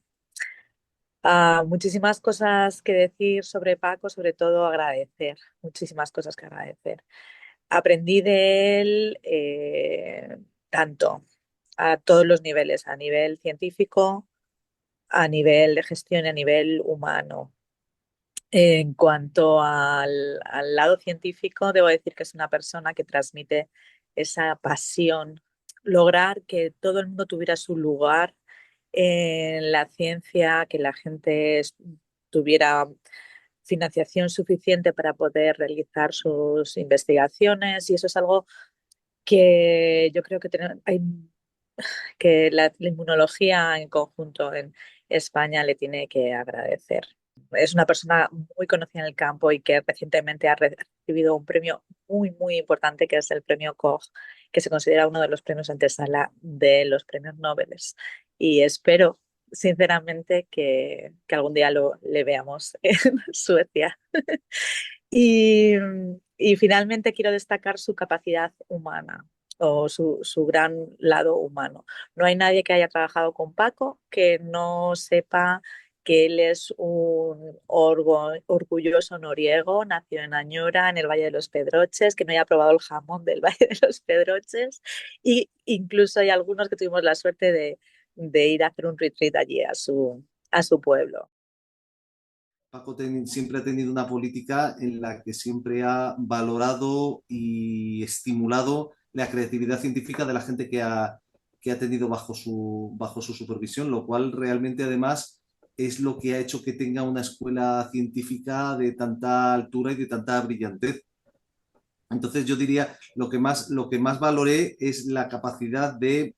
[SPEAKER 19] Muchísimas cosas que decir sobre Paco, sobre todo agradecer, muchísimas cosas que agradecer. Aprendí de él tanto a todos los niveles, a nivel científico, a nivel de gestión y a nivel humano. En cuanto al lado científico, debo decir que es una persona que transmite esa pasión, lograr que todo el mundo tuviera su lugar en la ciencia, que la gente tuviera financiación suficiente para poder realizar sus investigaciones, y eso es algo que yo creo que la inmunología en conjunto en España le tiene que agradecer. Es una persona muy conocida en el campo y que recientemente ha recibido un premio muy, muy importante, que es el premio Koch, que se considera uno de los premios antesala de los premios Nobel. Y espero, sinceramente, que algún día le veamos en Suecia. Y finalmente quiero destacar su capacidad humana o su gran lado humano. No hay nadie que haya trabajado con Paco que no sepa que él es un orgulloso noriego, nació en Añora, en el Valle de los Pedroches, que no haya probado el jamón del Valle de los Pedroches, y incluso hay algunos que tuvimos la suerte de ir a hacer un retreat allí a su a su pueblo.
[SPEAKER 20] Paco siempre ha tenido una política en la que siempre ha valorado y estimulado la creatividad científica de la gente que ha tenido bajo su supervisión, lo cual realmente además es lo que ha hecho que tenga una escuela científica de tanta altura y de tanta brillantez. Entonces yo diría, lo que más valoré es la capacidad de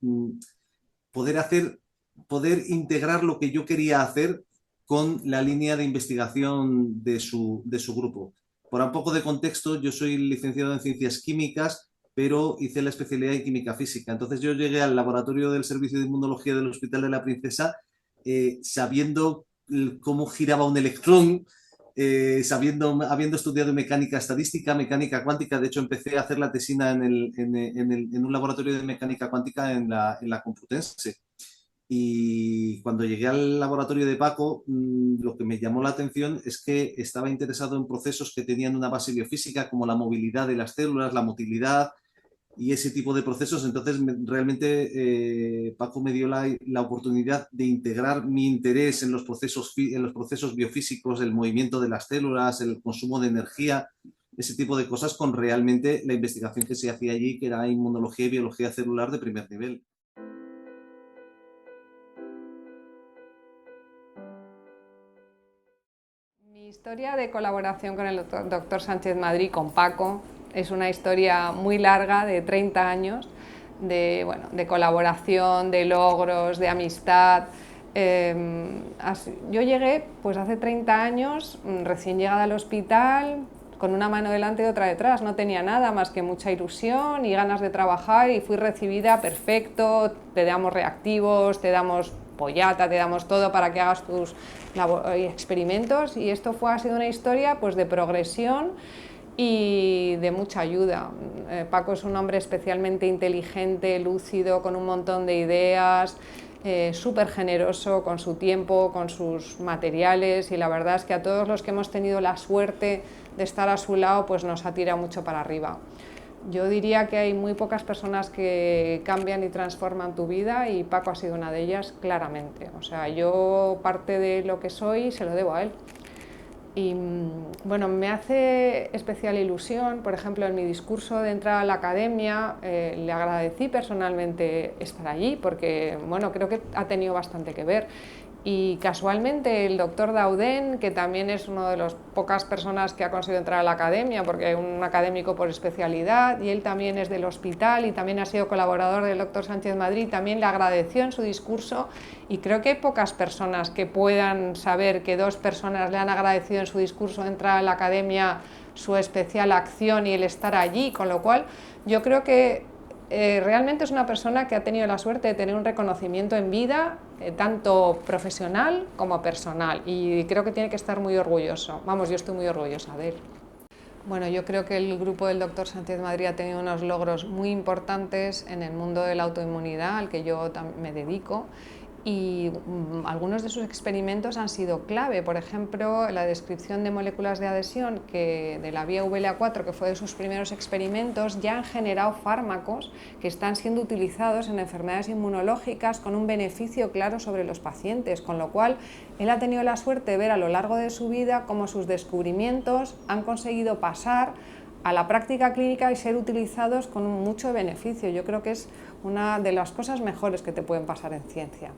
[SPEAKER 20] poder integrar lo que yo quería hacer con la línea de investigación de su grupo. Por un poco de contexto, yo soy licenciado en Ciencias Químicas, pero hice la especialidad en Química Física. Entonces yo llegué al laboratorio del Servicio de Inmunología del Hospital de la Princesa sabiendo cómo giraba un electrón, habiendo estudiado mecánica estadística, mecánica cuántica. De hecho, empecé a hacer la tesina en un laboratorio de mecánica cuántica en la Complutense. Y cuando llegué al laboratorio de Paco, lo que me llamó la atención es que estaba interesado en procesos que tenían una base biofísica, como la movilidad de las células, la motilidad y ese tipo de procesos. Entonces, realmente Paco me dio la oportunidad de integrar mi interés en los procesos biofísicos, el movimiento de las células, el consumo de energía, ese tipo de cosas, con realmente la investigación que se hacía allí, que era inmunología y biología celular de primer nivel.
[SPEAKER 21] Mi historia de colaboración con el doctor Sánchez Madrid, con Paco, es una historia muy larga de 30 años de colaboración, de logros, de amistad. Yo llegué pues hace 30 años, recién llegada al hospital, con una mano delante y otra detrás. No tenía nada más que mucha ilusión y ganas de trabajar, y fui recibida perfecto. Te damos reactivos, te damos pollata, te damos todo para que hagas tus experimentos, y esto ha sido una historia pues de progresión y de mucha ayuda. Paco es un hombre especialmente inteligente, lúcido, con un montón de ideas, súper generoso con su tiempo, con sus materiales, y la verdad es que a todos los que hemos tenido la suerte de estar a su lado pues nos ha tirado mucho para arriba. Yo diría que hay muy pocas personas que cambian y transforman tu vida, y Paco ha sido una de ellas, claramente. O sea, yo parte de lo que soy se lo debo a él. Y bueno, me hace especial ilusión, por ejemplo, en mi discurso de entrada a la academia, le agradecí personalmente estar allí, porque bueno, creo que ha tenido bastante que ver. Y casualmente el doctor Dauden, que también es una de las pocas personas que ha conseguido entrar a la academia, porque es un académico por especialidad, y él también es del hospital y también ha sido colaborador del doctor Sánchez Madrid, también le agradeció en su discurso, y creo que hay pocas personas que puedan saber que dos personas le han agradecido en su discurso de entrar a la academia su especial acción y el estar allí, con lo cual yo creo que realmente es una persona que ha tenido la suerte de tener un reconocimiento en vida, tanto profesional como personal, y creo que tiene que estar muy orgulloso. Vamos, yo estoy muy orgullosa de él. Bueno, yo creo que el grupo del doctor Sánchez Madrid ha tenido unos logros muy importantes en el mundo de la autoinmunidad, al que yo me dedico, y algunos de sus experimentos han sido clave. Por ejemplo, la descripción de moléculas de adhesión de la vía VLA4, que fue de sus primeros experimentos, ya han generado fármacos que están siendo utilizados en enfermedades inmunológicas con un beneficio claro sobre los pacientes, con lo cual él ha tenido la suerte de ver a lo largo de su vida cómo sus descubrimientos han conseguido pasar a la práctica clínica y ser utilizados con mucho beneficio. Yo creo que es una de las cosas mejores que te pueden pasar en ciencia.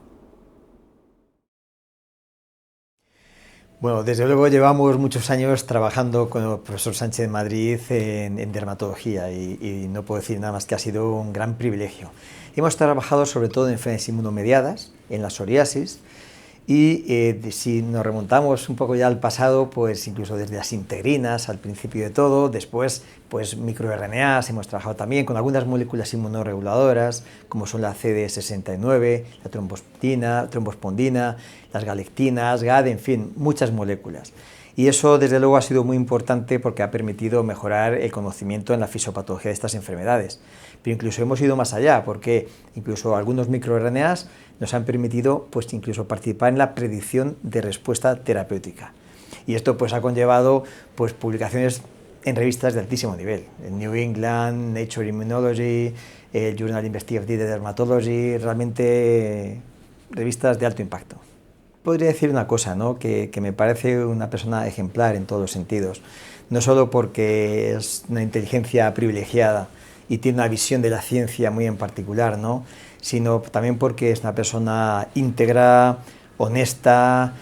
[SPEAKER 22] Bueno, desde luego llevamos muchos años trabajando con el profesor Sánchez Madrid en dermatología, y no puedo decir nada más que ha sido un gran privilegio. Hemos trabajado sobre todo en enfermedades inmunomediadas, en la psoriasis, y si nos remontamos un poco ya al pasado, pues incluso desde las integrinas al principio de todo, después pues microRNAs, hemos trabajado también con algunas moléculas inmunorreguladoras como son la CD69, la trombospondina, las galectinas, GAD, en fin, muchas moléculas. Y eso desde luego ha sido muy importante porque ha permitido mejorar el conocimiento en la fisiopatología de estas enfermedades. Pero incluso hemos ido más allá, porque incluso algunos microRNAs nos han permitido pues incluso participar en la predicción de respuesta terapéutica. Y esto pues ha conllevado pues publicaciones en revistas de altísimo nivel, el New England, Nature Immunology, el Journal Investigative de Dermatology, realmente revistas de alto impacto. podría decir una cosa, ¿no? que me parece una persona ejemplar en todos los sentidos, no solo porque es una inteligencia privilegiada y tiene una visión de la ciencia muy en particular, ¿no? Sino también porque es una persona íntegra, honesta.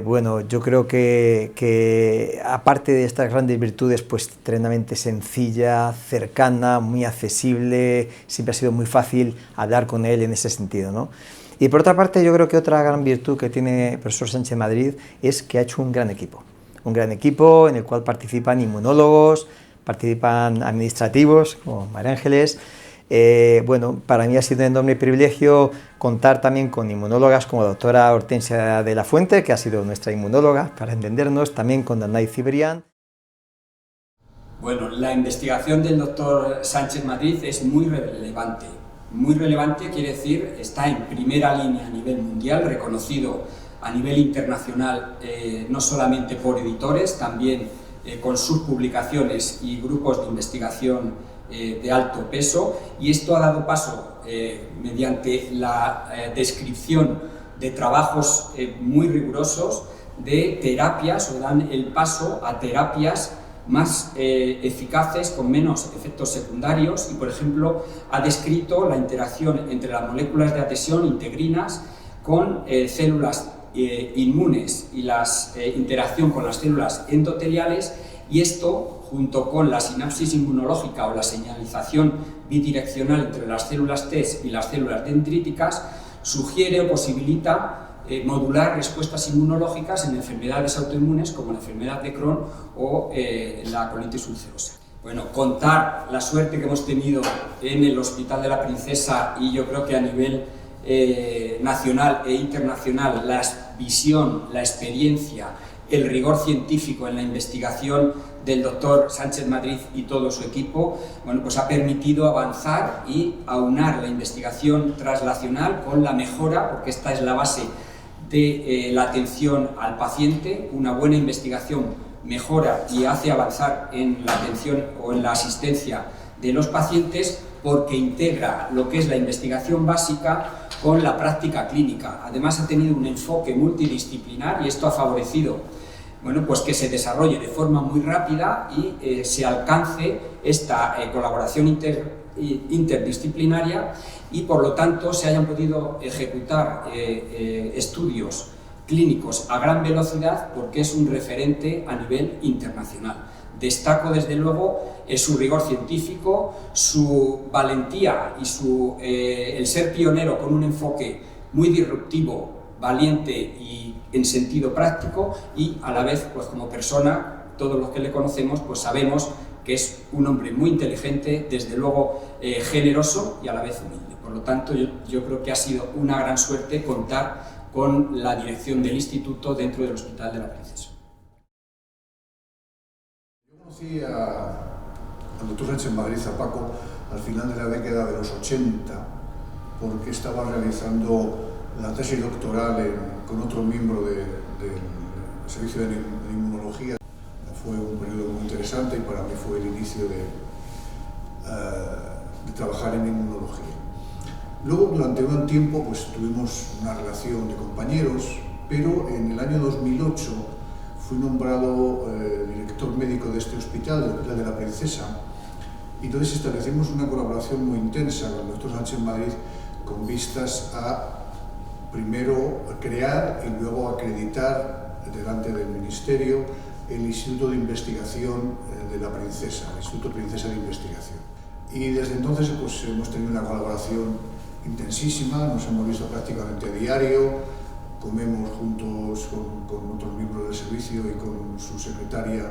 [SPEAKER 22] Bueno, yo creo que aparte de estas grandes virtudes, pues tremendamente sencilla, cercana, muy accesible, siempre ha sido muy fácil hablar con él en ese sentido, ¿no? Y por otra parte, yo creo que otra gran virtud que tiene el profesor Sánchez Madrid es que ha hecho un gran equipo en el cual participan inmunólogos, participan administrativos como María Ángeles. Bueno, para mí ha sido un enorme privilegio contar también con inmunólogas como la doctora Hortensia de la Fuente, que ha sido nuestra inmunóloga, para entendernos, también con Danay Cibrián.
[SPEAKER 2] Bueno, la investigación del doctor Sánchez Madrid es muy relevante. Muy relevante quiere decir, está en primera línea a nivel mundial, reconocido a nivel internacional, no solamente por editores, también con sus publicaciones y grupos de investigación de alto peso, y esto ha dado paso mediante la descripción de trabajos muy rigurosos de terapias, o dan el paso a terapias más eficaces, con menos efectos secundarios, y por ejemplo ha descrito la interacción entre las moléculas de adhesión integrinas con células inmunes y la interacción con las células endoteliales, y esto, junto con la sinapsis inmunológica o la señalización bidireccional entre las células T y las células dendríticas, sugiere o posibilita modular respuestas inmunológicas en enfermedades autoinmunes como la enfermedad de Crohn o la colitis ulcerosa. Bueno, contar la suerte que hemos tenido en el Hospital de la Princesa, y yo creo que a nivel nacional e internacional, la visión, la experiencia, el rigor científico en la investigación del doctor Sánchez Madrid y todo su equipo, bueno, pues ha permitido avanzar y aunar la investigación translacional con la mejora, porque esta es la base de la atención al paciente. Una buena investigación mejora y hace avanzar en la atención o en la asistencia de los pacientes, porque integra lo que es la investigación básica con la práctica clínica. Además ha tenido un enfoque multidisciplinar, y esto ha favorecido, bueno, pues que se desarrolle de forma muy rápida y se alcance esta colaboración interdisciplinaria, y por lo tanto se hayan podido ejecutar estudios clínicos a gran velocidad, porque es un referente a nivel internacional. Destaco desde luego su rigor científico, su valentía y el ser pionero con un enfoque muy disruptivo, valiente y en sentido práctico, y a la vez, pues como persona, todos los que le conocemos pues sabemos que es un hombre muy inteligente, desde luego generoso y a la vez humilde. Por lo tanto, yo creo que ha sido una gran suerte contar con la dirección del instituto dentro del Hospital de la Princesa.
[SPEAKER 3] Yo conocí al doctor Sánchez Madrid, a Paco, al final de la década de los 80, porque estaba realizando la tesis doctoral con otro miembro del servicio de inmunología. Fue un periodo muy interesante y para mí fue el inicio de trabajar en inmunología. Luego, durante un tiempo, pues tuvimos una relación de compañeros, pero en el año 2008 fui nombrado director médico de este hospital, el Hospital de la Princesa, y entonces establecimos una colaboración muy intensa con el doctor Sánchez Madrid, con vistas a primero crear y luego acreditar delante del Ministerio el Instituto de Investigación de la Princesa, el Instituto Princesa de Investigación. Y desde entonces pues, hemos tenido una colaboración intensísima, nos hemos visto prácticamente a diario, comemos juntos con otros miembros del servicio y con su secretaria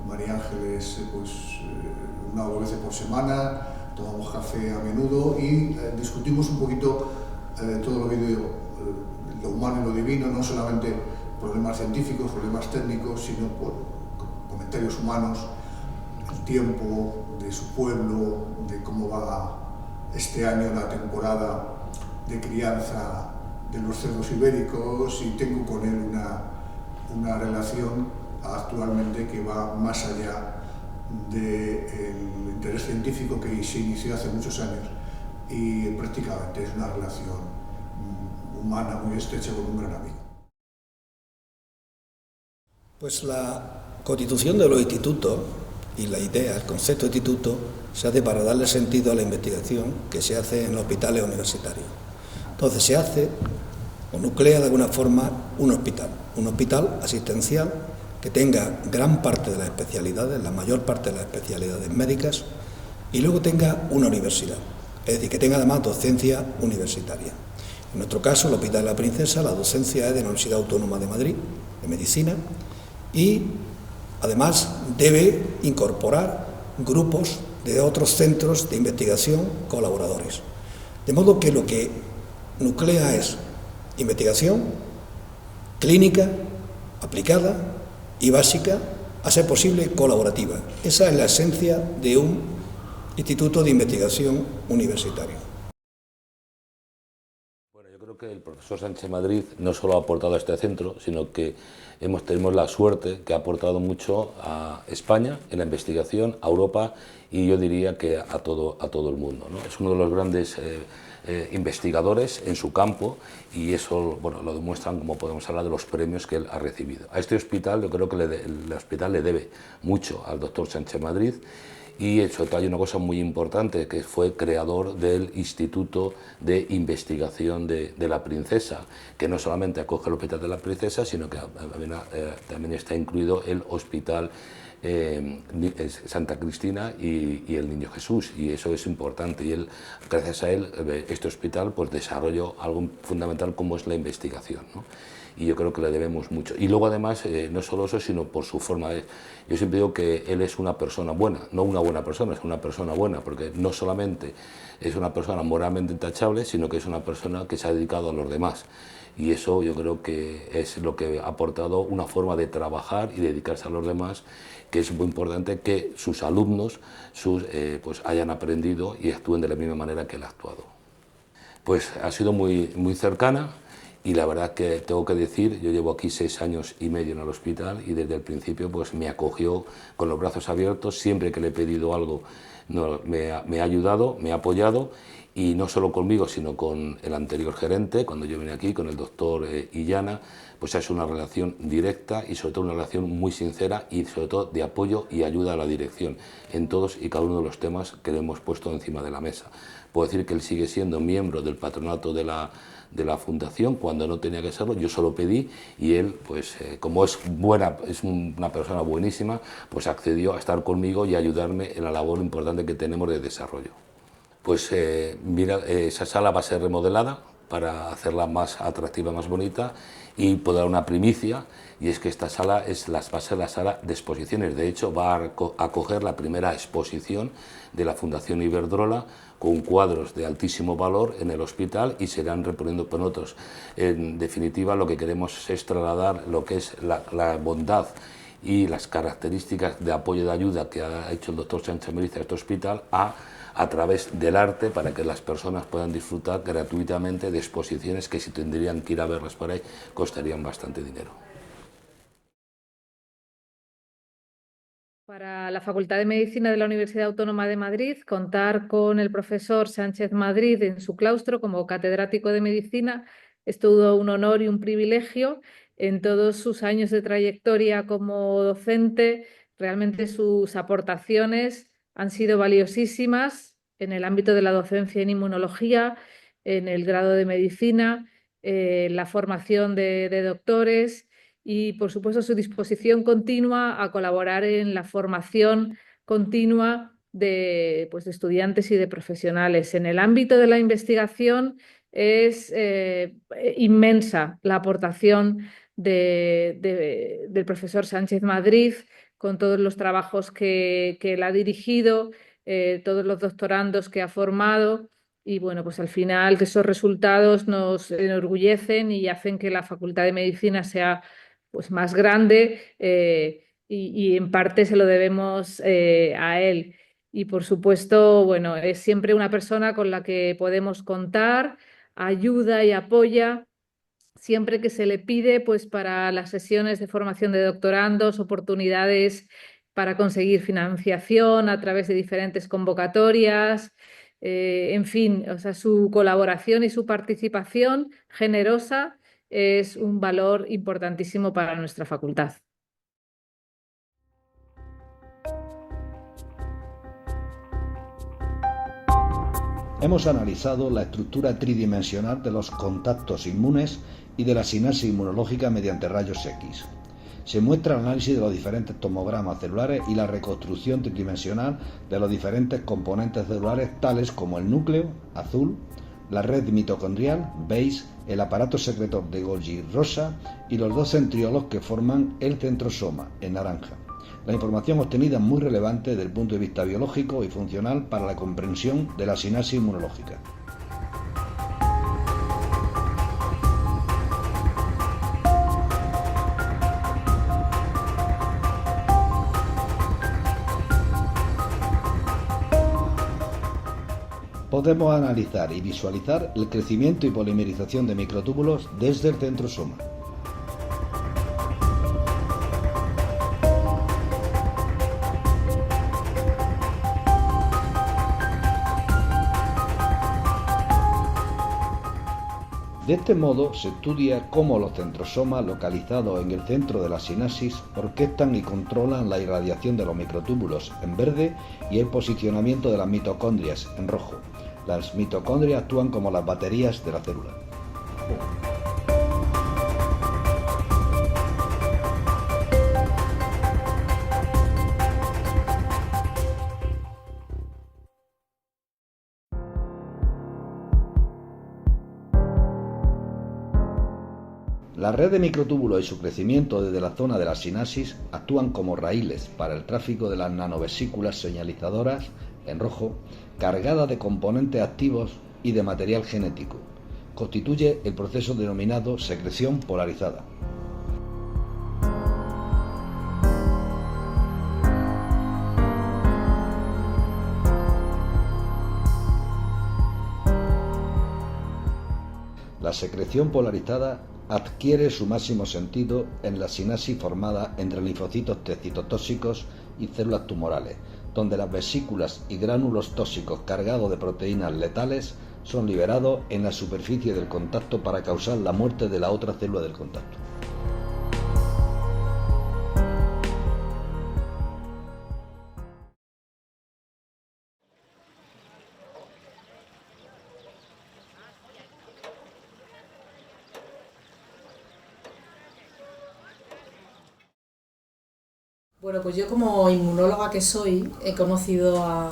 [SPEAKER 3] María Ángeles pues, una o dos veces por semana, tomamos café a menudo y discutimos un poquito todo lo que digo, lo humano y lo divino, no solamente problemas científicos, problemas técnicos, sino por comentarios humanos, el tiempo de su pueblo, de cómo va este año la temporada de crianza de los cerdos ibéricos, y tengo con él una relación actualmente que va más allá del interés científico que se inició hace muchos años, y prácticamente es una relación humana muy estrecha con un gran amigo.
[SPEAKER 7] Pues la constitución de los institutos y la idea, el concepto de instituto, se hace para darle sentido a la investigación que se hace en los hospitales universitarios. Entonces se hace o nuclea de alguna forma un hospital asistencial que tenga gran parte de las especialidades, la mayor parte de las especialidades médicas, y luego tenga una universidad, es decir, que tenga además docencia universitaria. En nuestro caso, el Hospital de la Princesa, la docencia es de la Universidad Autónoma de Madrid, de Medicina, y además debe incorporar grupos de otros centros de investigación colaboradores. De modo que lo que nuclea es investigación clínica, aplicada y básica, a ser posible colaborativa. Esa es la esencia de un instituto de investigación universitario.
[SPEAKER 4] Bueno, yo creo que el profesor Sánchez Madrid no solo ha aportado a este centro, sino que tenemos la suerte que ha aportado mucho a España en la investigación, a Europa y yo diría que a todo el mundo, ¿no? Es uno de los grandes investigadores en su campo y eso lo demuestran como podemos hablar de los premios que él ha recibido. A este hospital yo creo que el hospital le debe mucho al doctor Sánchez Madrid y sobre todo hay una cosa muy importante, que fue creador del Instituto de Investigación de la Princesa, que no solamente acoge el Hospital de la Princesa, sino que también está incluido el Hospital Santa Cristina y el Niño Jesús, y eso es importante, y gracias a él este hospital pues desarrolló algo fundamental como es la investigación, ¿no? Y yo creo que le debemos mucho. Y luego además, no solo eso, sino por su forma de... Yo siempre digo que él es una persona buena, no una buena persona, es una persona buena, porque no solamente es una persona moralmente intachable, sino que es una persona que se ha dedicado a los demás. Y eso yo creo que es lo que ha aportado una forma de trabajar y dedicarse a los demás, que es muy importante que sus alumnos pues hayan aprendido y actúen de la misma manera que él ha actuado. Pues ha sido muy cercana. Y la verdad que tengo que decir, yo llevo aquí 6 años y medio en el hospital y desde el principio pues me acogió con los brazos abiertos, siempre que le he pedido algo me ha ayudado, me ha apoyado y no solo conmigo sino con el anterior gerente, cuando yo vine aquí, con el doctor Illana, pues es una relación directa y sobre todo una relación muy sincera y sobre todo de apoyo y ayuda a la dirección en todos y cada uno de los temas que le hemos puesto encima de la mesa. Puedo decir que él sigue siendo miembro del patronato de la fundación cuando no tenía que serlo, yo solo pedí y él, pues como es una persona buenísima, pues accedió a estar conmigo y a ayudarme en la labor importante que tenemos de desarrollo. Pues mira, esa sala va a ser remodelada para hacerla más atractiva, más bonita y poder dar una primicia, y es que esta sala va a ser la sala de exposiciones. De hecho, va a acoger la primera exposición de la Fundación Iberdrola con cuadros de altísimo valor en el hospital y se irán reponiendo por otros. En definitiva, lo que queremos es trasladar lo que es la bondad y las características de apoyo y de ayuda que ha hecho el doctor Sánchez Madrid a este hospital a través del arte, para que las personas puedan disfrutar gratuitamente de exposiciones que si tendrían que ir a verlas por ahí costarían bastante dinero.
[SPEAKER 21] Para la Facultad de Medicina de la Universidad Autónoma de Madrid, contar con el profesor Sánchez Madrid en su claustro como catedrático de Medicina es todo un honor y un privilegio. En todos sus años de trayectoria como docente, realmente sus aportaciones han sido valiosísimas en el ámbito de la docencia en inmunología, en el grado de medicina, la formación de doctores y, por supuesto, su disposición continua a colaborar en la formación continua de estudiantes y de profesionales. En el ámbito de la investigación es inmensa la aportación del profesor Sánchez Madrid, con todos los trabajos que él ha dirigido, todos los doctorandos que ha formado, y bueno, pues al final que esos resultados nos enorgullecen y hacen que la Facultad de Medicina sea pues más grande, y en parte se lo debemos a él. Y por supuesto, bueno, es siempre una persona con la que podemos contar, ayuda y apoya siempre que se le pide, pues para las sesiones de formación de doctorandos, oportunidades para conseguir financiación a través de diferentes convocatorias.
[SPEAKER 1] en fin, o sea, su colaboración y su participación generosa es un valor importantísimo para nuestra facultad.
[SPEAKER 13] Hemos analizado la estructura tridimensional de los contactos inmunes y de la sinapsis inmunológica mediante rayos X. Se muestra el análisis de los diferentes tomogramas celulares y la reconstrucción tridimensional de los diferentes componentes celulares, tales como el núcleo, azul, la red mitocondrial, beige, el aparato secretor de Golgi, rosa, y los dos centriolos que forman el centrosoma, en naranja. La información obtenida es muy relevante desde el punto de vista biológico y funcional para la comprensión de la sinapsis inmunológica. Podemos analizar y visualizar el crecimiento y polimerización de microtúbulos desde el centrosoma. De este modo se estudia cómo los centrosomas localizados en el centro de la sinapsis orquestan y controlan la irradiación de los microtúbulos en verde y el posicionamiento de las mitocondrias en rojo. Las mitocondrias actúan como las baterías de la célula. La red de microtúbulos y su crecimiento desde la zona de la sinapsis actúan como raíles para el tráfico de las nanovesículas señalizadoras, en rojo, cargadas de componentes activos y de material genético. Constituye el proceso denominado secreción polarizada. La secreción polarizada adquiere su máximo sentido en la sinapsis formada entre linfocitos T citotóxicos y células tumorales, donde las vesículas y gránulos tóxicos cargados de proteínas letales son liberados en la superficie del contacto para causar la muerte de la otra célula del contacto.
[SPEAKER 5] Bueno, pues yo como inmunóloga que soy, he conocido al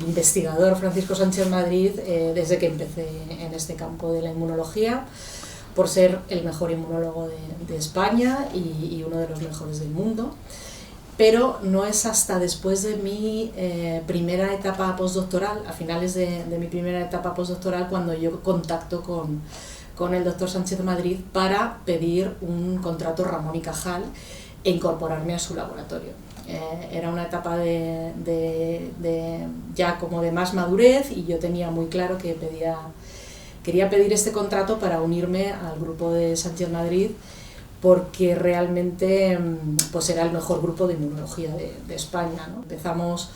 [SPEAKER 5] investigador Francisco Sánchez Madrid desde que empecé en este campo de la inmunología, por ser el mejor inmunólogo de España y uno de los mejores del mundo. Pero no es hasta después de mi primera etapa postdoctoral, a finales de mi primera etapa postdoctoral, cuando yo contacto con el doctor Sánchez Madrid para pedir un contrato Ramón y Cajal e incorporarme a su laboratorio. Era una etapa ya como de más madurez y yo tenía muy claro que quería pedir este contrato para unirme al grupo de Sánchez Madrid, porque realmente pues era el mejor grupo de inmunología de España, ¿no? Empezamos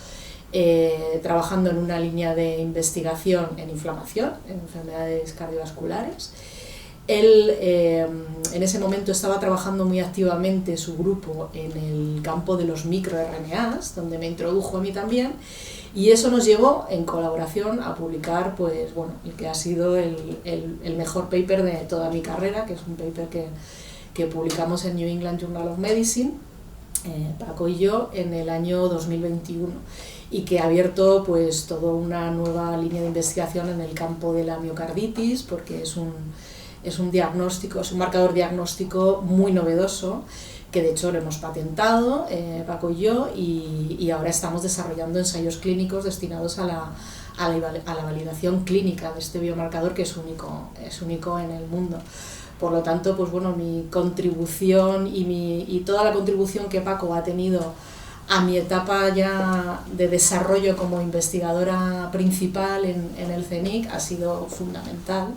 [SPEAKER 5] trabajando en una línea de investigación en inflamación, en enfermedades cardiovasculares. Él en ese momento estaba trabajando muy activamente su grupo en el campo de los microRNAs, donde me introdujo a mí también, y eso nos llevó en colaboración a publicar pues, bueno, el que ha sido el mejor paper de toda mi carrera, que es un paper que publicamos en New England Journal of Medicine, Paco y yo, en el año 2021, y que ha abierto pues toda una nueva línea de investigación en el campo de la miocarditis, porque es un diagnóstico, es un marcador diagnóstico muy novedoso, que de hecho lo hemos patentado, Paco y yo, y ahora estamos desarrollando ensayos clínicos destinados a la validación clínica de este biomarcador, que es único en el mundo. Por lo tanto, pues bueno, mi contribución y toda la contribución que Paco ha tenido a mi etapa ya de desarrollo como investigadora principal en el CENIC ha sido fundamental,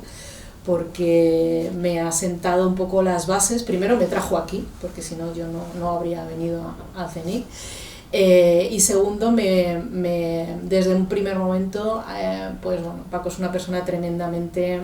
[SPEAKER 5] porque me ha sentado un poco las bases. Primero me trajo aquí, porque si no yo no habría venido al CENIC, Y segundo, desde un primer momento, pues bueno, Paco es una persona tremendamente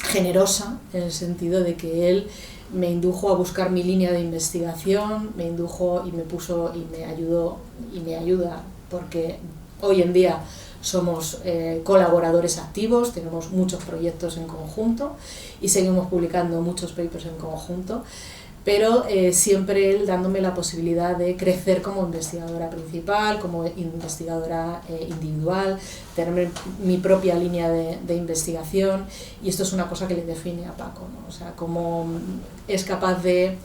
[SPEAKER 5] generosa, en el sentido de que él me indujo a buscar mi línea de investigación, me indujo y me puso y me ayudó y me ayuda, porque hoy en día somos colaboradores activos, tenemos muchos proyectos en conjunto y seguimos publicando muchos papers en conjunto, pero siempre él dándome la posibilidad de crecer como investigadora principal, como investigadora individual, tener mi propia línea de investigación, y esto es una cosa que le define a Paco, ¿no? O sea, cómo es capaz de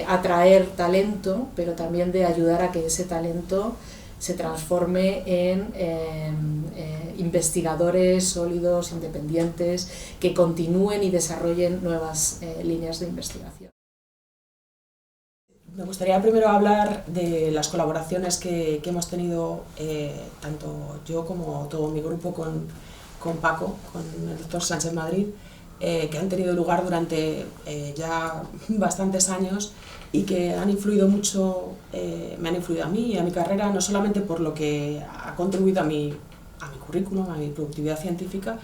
[SPEAKER 5] atraer talento, pero también de ayudar a que ese talento se transforme en investigadores sólidos, independientes, que continúen y desarrollen nuevas líneas de investigación.
[SPEAKER 8] Me gustaría primero hablar de las colaboraciones que hemos tenido, tanto yo como todo mi grupo con Paco, con el doctor Sánchez Madrid, que han tenido lugar durante ya bastantes años y que han influido mucho, me han influido a mí y a mi carrera, no solamente por lo que ha contribuido a mi currículum, a mi productividad científica,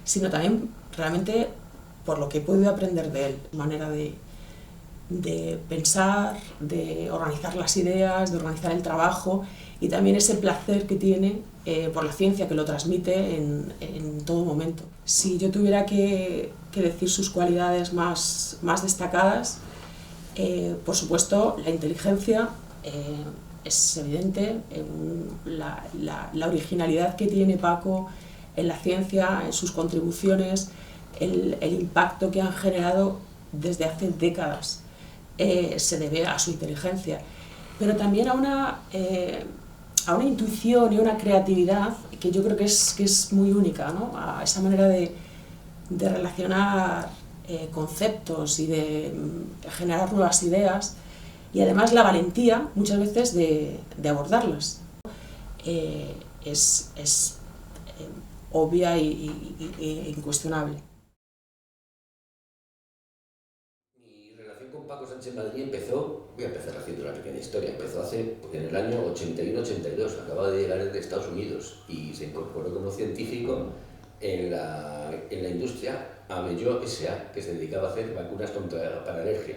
[SPEAKER 8] sino también realmente por lo que he podido aprender de él, manera de pensar, de organizar las ideas, de organizar el trabajo, y también ese placer que tiene por la ciencia, que lo transmite en todo momento. Si yo tuviera que decir sus cualidades más destacadas, por supuesto la inteligencia es evidente, la originalidad que tiene Paco en la ciencia, en sus contribuciones, el impacto que han generado desde hace décadas. Se debe a su inteligencia, pero también a una intuición y una creatividad que yo creo que es muy única, ¿no? A esa manera de relacionar conceptos y de generar nuevas ideas, y además la valentía muchas veces de abordarlas. Es obvia e incuestionable.
[SPEAKER 9] Paco Sánchez Madrid voy a empezar haciendo una pequeña historia, empezó en el año 81-82, acababa de llegar de Estados Unidos y se incorporó como científico en la industria Abelló S.A., que se dedicaba a hacer vacunas para alergia.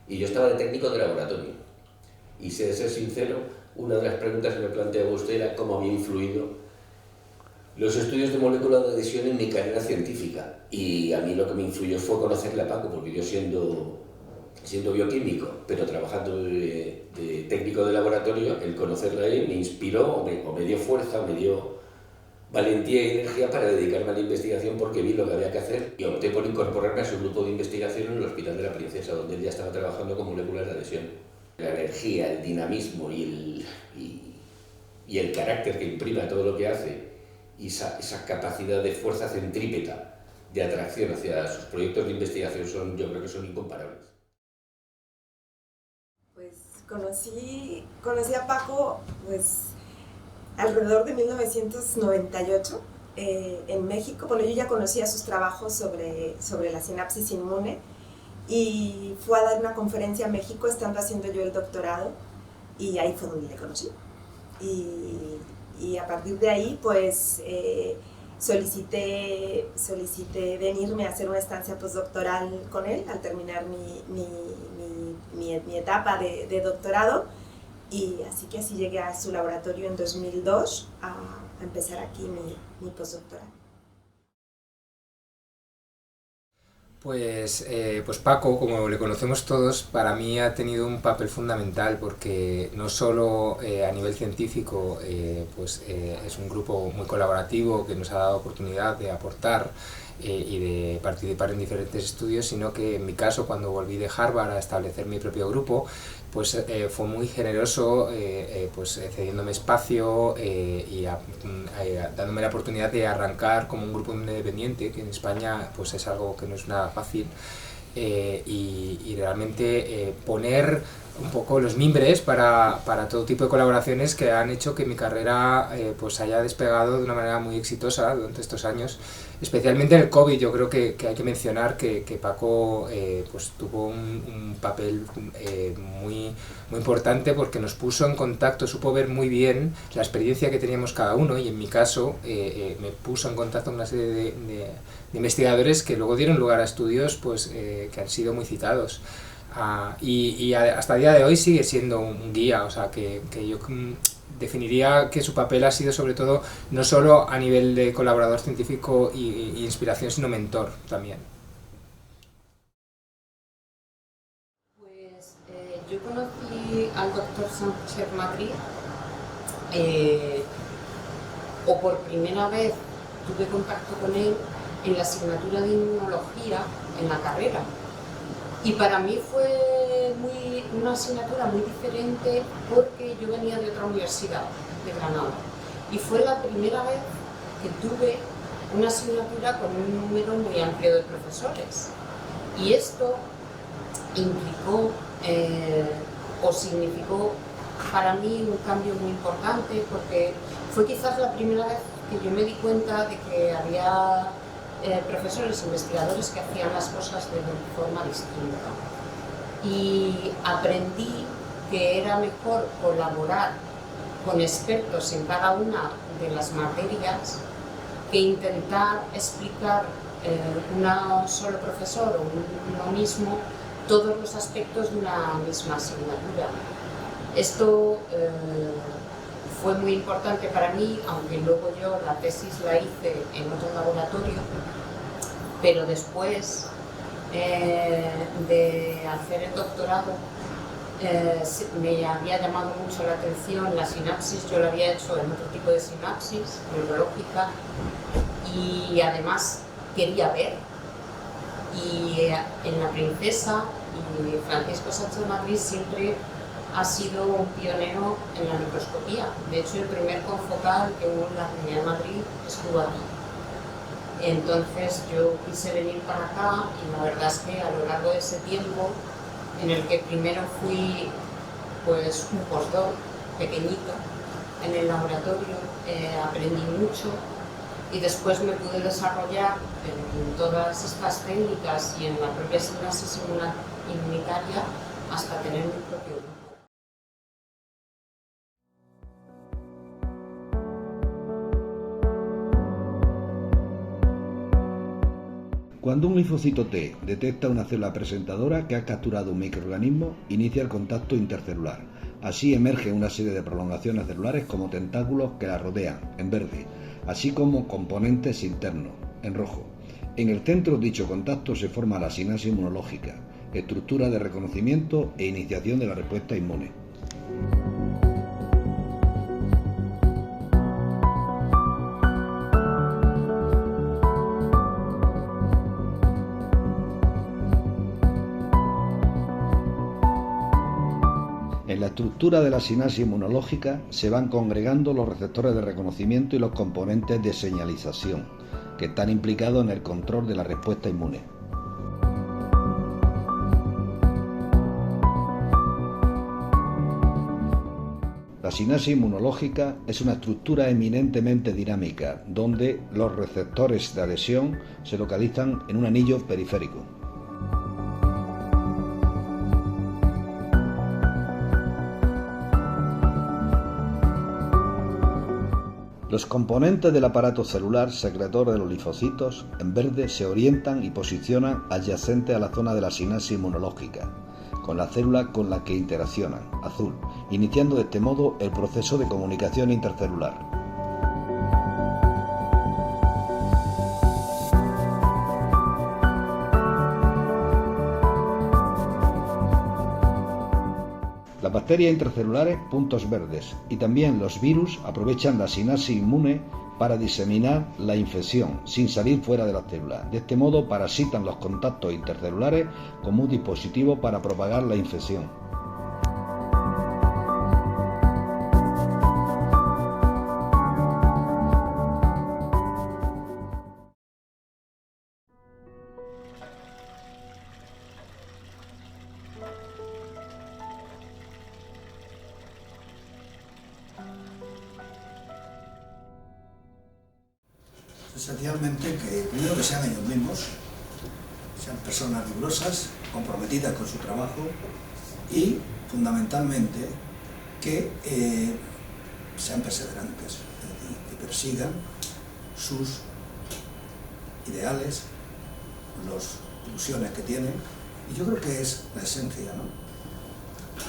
[SPEAKER 9] Y yo estaba de técnico de laboratorio. Y si he de ser sincero, una de las preguntas que me planteaba usted era cómo había influido los estudios de moléculas de adhesión en mi carrera científica. Y a mí lo que me influyó fue conocerle a Paco, porque yo siendo bioquímico, pero trabajando de técnico de laboratorio, el conocerle a él me inspiró o me dio fuerza, me dio valentía y energía para dedicarme a la investigación, porque vi lo que había que hacer y opté por incorporarme a su grupo de investigación en el Hospital de la Princesa, donde él ya estaba trabajando con moléculas de adhesión. La energía, el dinamismo y el carácter que imprime a todo lo que hace, y esa capacidad de fuerza centrípeta, de atracción hacia sus proyectos de investigación, yo creo que son incomparables.
[SPEAKER 23] Conocí a Paco pues alrededor de 1998 en México. Bueno, yo ya conocía sus trabajos sobre la sinapsis inmune, y fue a dar una conferencia a México estando haciendo yo el doctorado, y ahí fue donde le conocí. Y a partir de ahí pues solicité venirme a hacer una estancia postdoctoral con él al terminar mi etapa de doctorado, y así llegué a su laboratorio en 2002 a empezar aquí mi postdoctorado.
[SPEAKER 24] Pues Paco, como le conocemos todos, para mí ha tenido un papel fundamental, porque no solo a nivel científico es un grupo muy colaborativo que nos ha dado oportunidad de aportar y de participar en diferentes estudios, sino que en mi caso, cuando volví de Harvard a establecer mi propio grupo, pues fue muy generoso, cediéndome espacio y dándome la oportunidad de arrancar como un grupo independiente, que en España pues es algo que no es nada fácil, y realmente poner un poco los mimbres para todo tipo de colaboraciones que han hecho que mi carrera pues haya despegado de una manera muy exitosa durante estos años, especialmente en el COVID. Yo creo que hay que mencionar que Paco pues tuvo un papel muy importante, porque nos puso en contacto, supo ver muy bien la experiencia que teníamos cada uno, y en mi caso me puso en contacto con una serie de investigadores que luego dieron lugar a estudios pues, que han sido muy citados. Y hasta el día de hoy sigue siendo un guía, o sea que yo definiría que su papel ha sido sobre todo no solo a nivel de colaborador científico y inspiración, sino mentor también.
[SPEAKER 10] Pues yo conocí al doctor Sánchez Madrid, o por primera vez tuve contacto con él en la asignatura de inmunología en la carrera. Y para mí fue una asignatura muy diferente, porque yo venía de otra universidad, de Granada. Y fue la primera vez que tuve una asignatura con un número muy amplio de profesores. Y esto implicó o significó para mí un cambio muy importante, porque fue quizás la primera vez que yo me di cuenta de que había profesores, investigadores que hacían las cosas de forma distinta. Y aprendí que era mejor colaborar con expertos en cada una de las materias que intentar explicar un solo profesor o uno mismo todos los aspectos de una misma asignatura. Esto fue muy importante para mí, aunque luego yo la tesis la hice en otro laboratorio, pero después de hacer el doctorado me había llamado mucho la atención la sinapsis. Yo la había hecho en otro tipo de sinapsis, neurológica, y además quería ver. Y en La Princesa, y Francisco Sánchez Madrid siempre ha sido un pionero en la microscopía. De hecho, el primer confocal que hubo en la Comunidad de Madrid estuvo aquí. Entonces yo quise venir para acá, y la verdad es que a lo largo de ese tiempo, en el que primero fui pues un postdoc pequeñito en el laboratorio, aprendí mucho, y después me pude desarrollar en todas estas técnicas y en la propia sinapsis inmunitaria hasta tener mi propio grupo.
[SPEAKER 13] Cuando un linfocito T detecta una célula presentadora que ha capturado un microorganismo, inicia el contacto intercelular. Así emerge una serie de prolongaciones celulares como tentáculos que la rodean, en verde, así como componentes internos, en rojo. En el centro de dicho contacto se forma la sinapsis inmunológica, estructura de reconocimiento e iniciación de la respuesta inmune. En la estructura de la sinapsis inmunológica se van congregando los receptores de reconocimiento y los componentes de señalización, que están implicados en el control de la respuesta inmune. La sinapsis inmunológica es una estructura eminentemente dinámica, donde los receptores de adhesión se localizan en un anillo periférico. Los componentes del aparato celular secretor de los linfocitos, en verde, se orientan y posicionan adyacentes a la zona de la sinapsis inmunológica, con la célula con la que interaccionan, azul, iniciando de este modo el proceso de comunicación intercelular. Las bacterias intracelulares, puntos verdes, y también los virus aprovechan la sinapsis inmune para diseminar la infección sin salir fuera de la célula. De este modo parasitan los contactos intercelulares como un dispositivo para propagar la infección.
[SPEAKER 7] Esencialmente que primero que sean ellos mismos, sean personas rigurosas, comprometidas con su trabajo y fundamentalmente que sean perseverantes, es decir, que persigan sus ideales, las ilusiones que tienen, y yo creo que es la esencia, ¿no?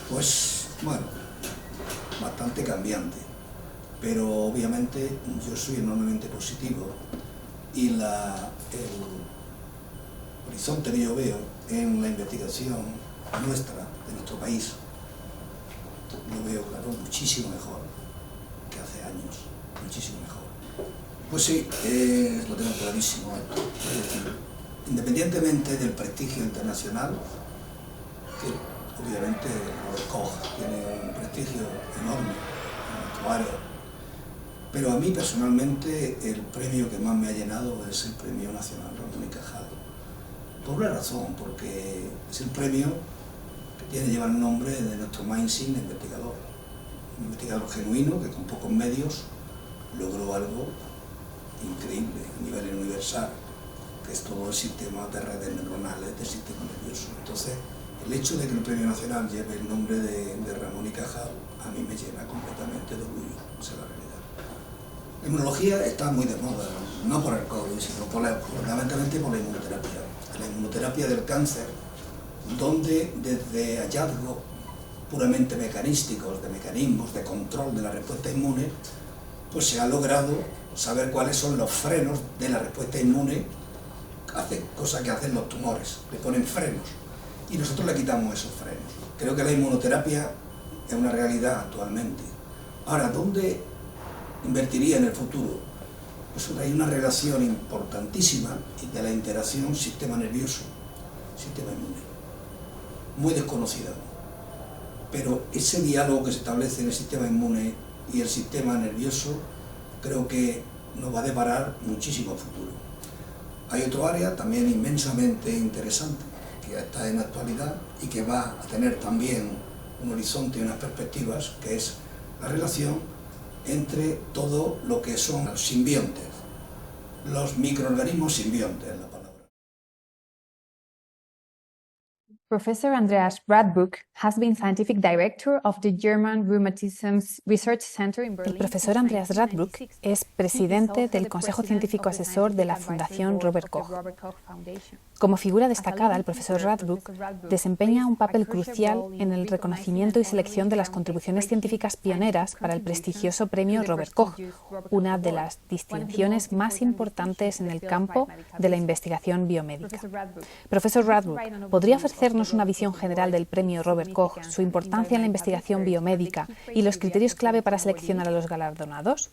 [SPEAKER 7] Pues, bueno, bastante cambiante, pero obviamente yo soy enormemente positivo y el horizonte que yo veo en la investigación nuestra, de nuestro país, lo veo, claro, muchísimo mejor que hace años, muchísimo mejor. Pues sí, lo tengo clarísimo. Es decir, independientemente del prestigio internacional, que obviamente Robert Koch tiene un prestigio enorme en nuestro área, pero a mí personalmente el premio que más me ha llenado es el Premio Nacional Ramón y Cajal. Por una razón, porque es el premio que lleva el nombre de nuestro más insigne investigador. Un investigador genuino que con pocos medios logró algo increíble a nivel universal, que es todo el sistema de redes neuronales del sistema nervioso. Entonces, el hecho de que el Premio Nacional lleve el nombre de Ramón y Cajal a mí me llena completamente de orgullo, esa es la realidad. La inmunología está muy de moda, no por el COVID, sino fundamentalmente por la inmunoterapia. La inmunoterapia del cáncer, donde desde hallazgos puramente mecanísticos, de mecanismos de control de la respuesta inmune, pues se ha logrado saber cuáles son los frenos de la respuesta inmune, cosa que hacen los tumores, le ponen frenos, y nosotros le quitamos esos frenos. Creo que la inmunoterapia es una realidad actualmente. Ahora, ¿dónde invertiría en el futuro? Pues hay una relación importantísima de la interacción sistema nervioso, sistema inmune, muy desconocida. Pero ese diálogo que se establece en el sistema inmune y el sistema nervioso creo que nos va a deparar muchísimo futuro. Hay otro área también inmensamente interesante que está en la actualidad y que va a tener también un horizonte y unas perspectivas, que es la relación entre todo lo que son los simbiontes, los microorganismos simbiontes.
[SPEAKER 11] Professor Andreas Radbruch has been scientific director of the German Rheumatism Research Center in Berlin.
[SPEAKER 12] El profesor Andreas Radbruch es presidente del Consejo Científico Asesor de la Fundación Robert Koch. Como figura destacada, el profesor Radbruch desempeña un papel crucial en el reconocimiento y selección de las contribuciones científicas pioneras para el prestigioso premio Robert Koch, una de las distinciones más importantes en el campo de la investigación biomédica. Profesor Radbruch, ¿podría ofrecernos una visión general del premio Robert Koch, su importancia en la investigación biomédica y los criterios clave para seleccionar a los galardonados?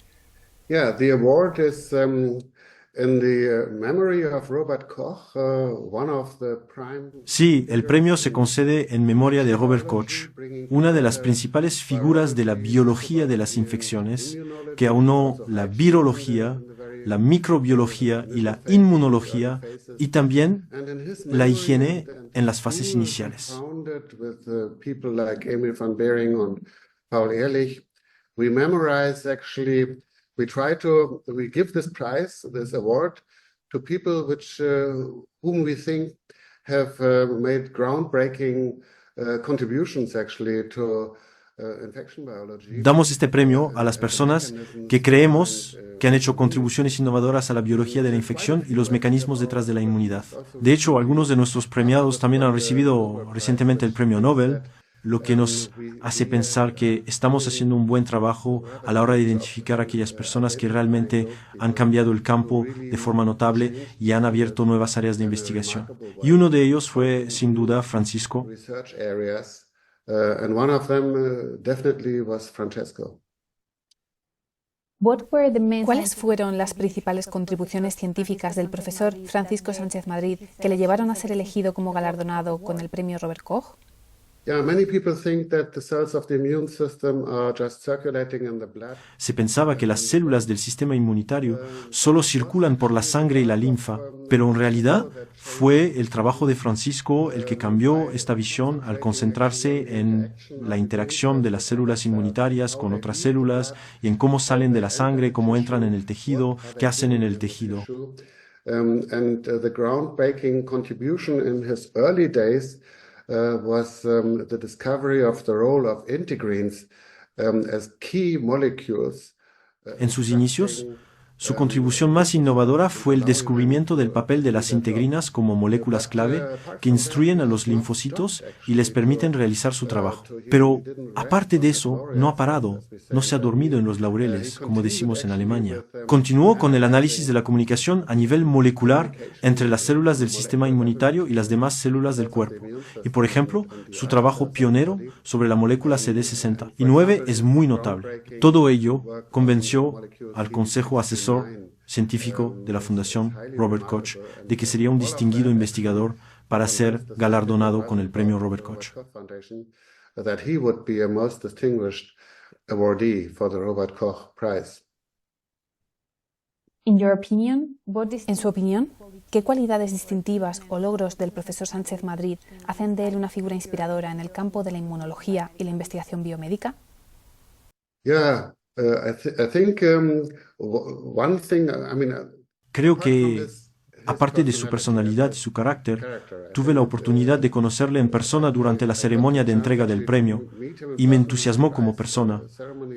[SPEAKER 14] Yeah, the award is in the memory of Robert Koch, one of the prime...
[SPEAKER 15] Sí, el premio se concede en memoria de Robert Koch, una de las principales figuras de la biología de las infecciones, que aunó la virología, la microbiología y la inmunología, y también la higiene en las fases iniciales.
[SPEAKER 14] We give this prize, this award, to people whom we think have made groundbreaking contributions actually to infection biology.
[SPEAKER 15] Damos este premio a las personas que creemos que han hecho contribuciones innovadoras a la biología de la infección y los mecanismos detrás de la inmunidad. De hecho, algunos de nuestros premiados también han recibido recientemente el premio Nobel, lo que nos hace pensar que estamos haciendo un buen trabajo a la hora de identificar a aquellas personas que realmente han cambiado el campo de forma notable y han abierto nuevas áreas de investigación. Y uno de ellos fue, sin duda, Francisco.
[SPEAKER 12] ¿Cuáles fueron las principales contribuciones científicas del profesor Francisco Sánchez Madrid que le llevaron a ser elegido como galardonado con el premio Robert Koch?
[SPEAKER 15] Se pensaba que las células del sistema inmunitario solo circulan por la sangre y la linfa, pero en realidad fue el trabajo de Francisco el que cambió esta visión al concentrarse en la interacción de las células inmunitarias con otras células y en cómo salen de la sangre, cómo entran en el tejido, qué hacen en el tejido.
[SPEAKER 14] The groundbreaking contribution in his early days was the discovery of the role of integrins as key molecules.
[SPEAKER 15] En sus inicios, su contribución más innovadora fue el descubrimiento del papel de las integrinas como moléculas clave que instruyen a los linfocitos y les permiten realizar su trabajo. Pero, aparte de eso, no ha parado, no se ha dormido en los laureles, como decimos en Alemania. Continuó con el análisis de la comunicación a nivel molecular entre las células del sistema inmunitario y las demás células del cuerpo. Y, por ejemplo, su trabajo pionero sobre la molécula CD69 es muy notable. Todo ello convenció al Consejo Asesor científico de la Fundación Robert Koch de que sería un distinguido investigador para ser galardonado con el premio Robert Koch.
[SPEAKER 12] En su opinión, ¿qué cualidades distintivas o logros del profesor Sánchez Madrid hacen de él una figura inspiradora en el campo de la inmunología y la investigación biomédica?
[SPEAKER 15] Creo que, aparte de su personalidad y su carácter, tuve la oportunidad de conocerle en persona durante la ceremonia de entrega del premio y me entusiasmó como persona.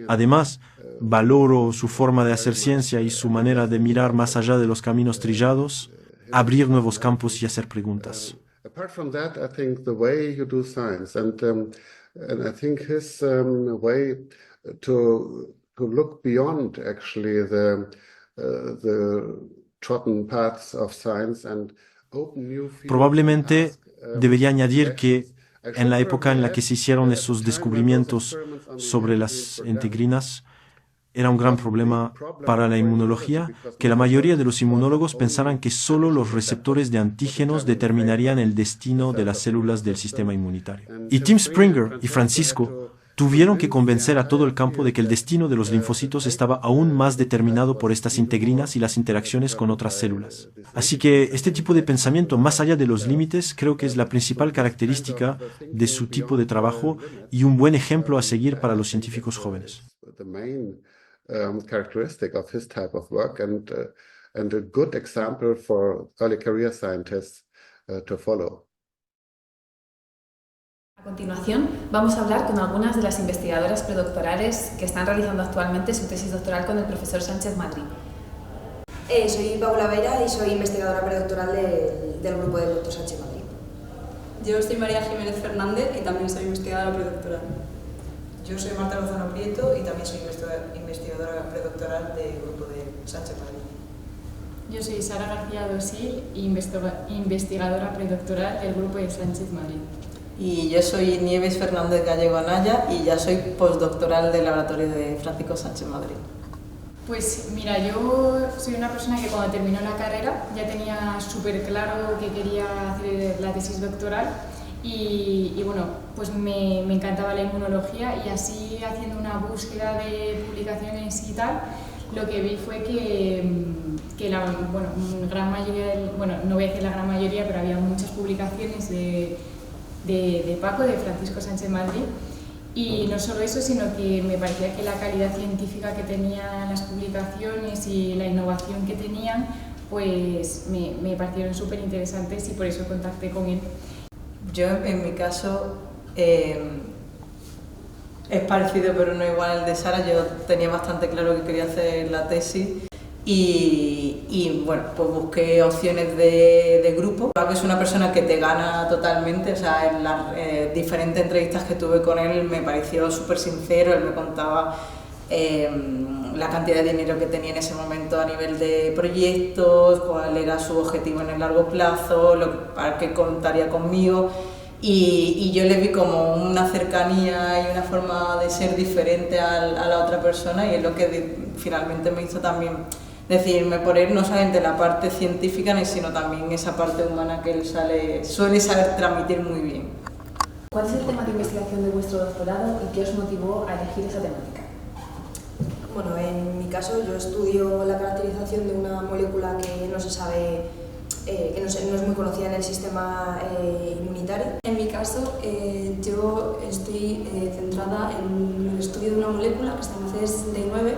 [SPEAKER 15] Además, valoro su forma de hacer ciencia y su manera de mirar más allá de los caminos trillados, abrir nuevos campos y hacer preguntas.
[SPEAKER 14] Apart from that, I think the way you do science and I think his way to look beyond actually the trodden paths of science and open new fields.
[SPEAKER 15] Probablemente debería añadir que en la época en la que se hicieron esos descubrimientos sobre las integrinas, era un gran problema para la inmunología que la mayoría de los inmunólogos pensaran que solo los receptores de antígenos determinarían el destino de las células del sistema inmunitario. Y Tim Springer y Francisco tuvieron que convencer a todo el campo de que el destino de los linfocitos estaba aún más determinado por estas integrinas y las interacciones con otras células. Así que este tipo de pensamiento, más allá de los límites, creo que es la principal característica de su tipo de trabajo y un buen ejemplo a seguir para los científicos jóvenes.
[SPEAKER 14] Characteristic of his type of work and a good example for early career scientists to follow.
[SPEAKER 6] A continuación, vamos a hablar con algunas de las investigadoras predoctorales que están realizando actualmente su tesis doctoral con el profesor Sánchez Madrid.
[SPEAKER 16] Soy Paula Vera y soy investigadora predoctoral del grupo del doctor Sánchez Madrid.
[SPEAKER 17] Yo soy María Jiménez Fernández y también soy investigadora predoctoral.
[SPEAKER 18] Yo soy Marta Lozano Prieto y también soy investigadora predoctoral del grupo de Sánchez Madrid.
[SPEAKER 25] Yo soy Sara García Dosil, investigadora predoctoral del grupo de Sánchez Madrid.
[SPEAKER 26] Y yo soy Nieves Fernández Gallego Anaya y ya soy postdoctoral del laboratorio de Francisco Sánchez Madrid.
[SPEAKER 25] Pues mira, yo soy una persona que cuando terminó la carrera ya tenía súper claro que quería hacer la tesis doctoral. Y bueno, pues me encantaba la inmunología y así haciendo una búsqueda de publicaciones y tal, lo que vi fue que la gran mayoría, no voy a decir la gran mayoría, pero había muchas publicaciones de Paco, de Francisco Sánchez Madrid, y no solo eso, sino que me parecía que la calidad científica que tenían las publicaciones y la innovación que tenían, pues me parecieron súper interesantes y por eso contacté con él.
[SPEAKER 26] Yo, en mi caso, es parecido pero no igual al de Sara. Yo tenía bastante claro que quería hacer la tesis y bueno, pues busqué opciones de grupo. Es una persona que te gana totalmente, o sea, en las diferentes entrevistas que tuve con él me pareció súper sincero. Él me contaba la cantidad de dinero que tenía en ese momento a nivel de proyectos, cuál era su objetivo en el largo plazo, para qué contaría conmigo, y yo le vi como una cercanía y una forma de ser diferente a la otra persona, y es lo que finalmente me hizo también decidirme por él, no solamente la parte científica, sino también esa parte humana que él suele saber transmitir muy bien.
[SPEAKER 6] ¿Cuál es el tema de investigación de vuestro doctorado y qué os motivó a elegir esa temática?
[SPEAKER 16] Bueno, en mi caso yo estudio la caracterización de una molécula que no se sabe, que no es muy conocida en el sistema inmunitario.
[SPEAKER 17] En mi caso yo estoy centrada en el estudio de una molécula que se llama CESD9,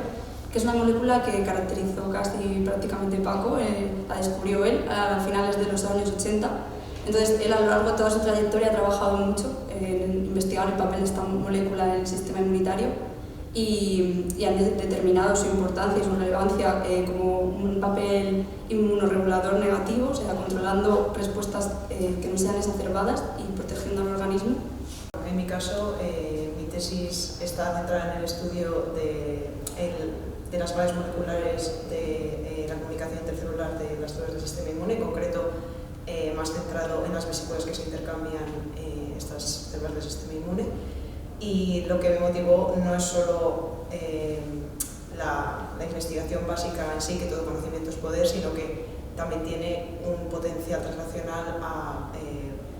[SPEAKER 17] que es una molécula que caracterizó casi prácticamente Paco, la descubrió él a finales de los años 80. Entonces él a lo largo de toda su trayectoria ha trabajado mucho en investigar el papel de esta molécula en el sistema inmunitario y han determinado su importancia y su relevancia como un papel inmunorregulador negativo, o sea, controlando respuestas que no sean exacerbadas y protegiendo al organismo.
[SPEAKER 18] En mi caso, mi tesis está centrada en el estudio de las bases moleculares de la comunicación intercelular de las células del sistema inmune, en concreto más centrado en las vesículas que se intercambian estas células del sistema inmune. Y lo que me motivó no es solo la investigación básica en sí, que todo conocimiento es poder, sino que también tiene un potencial translacional a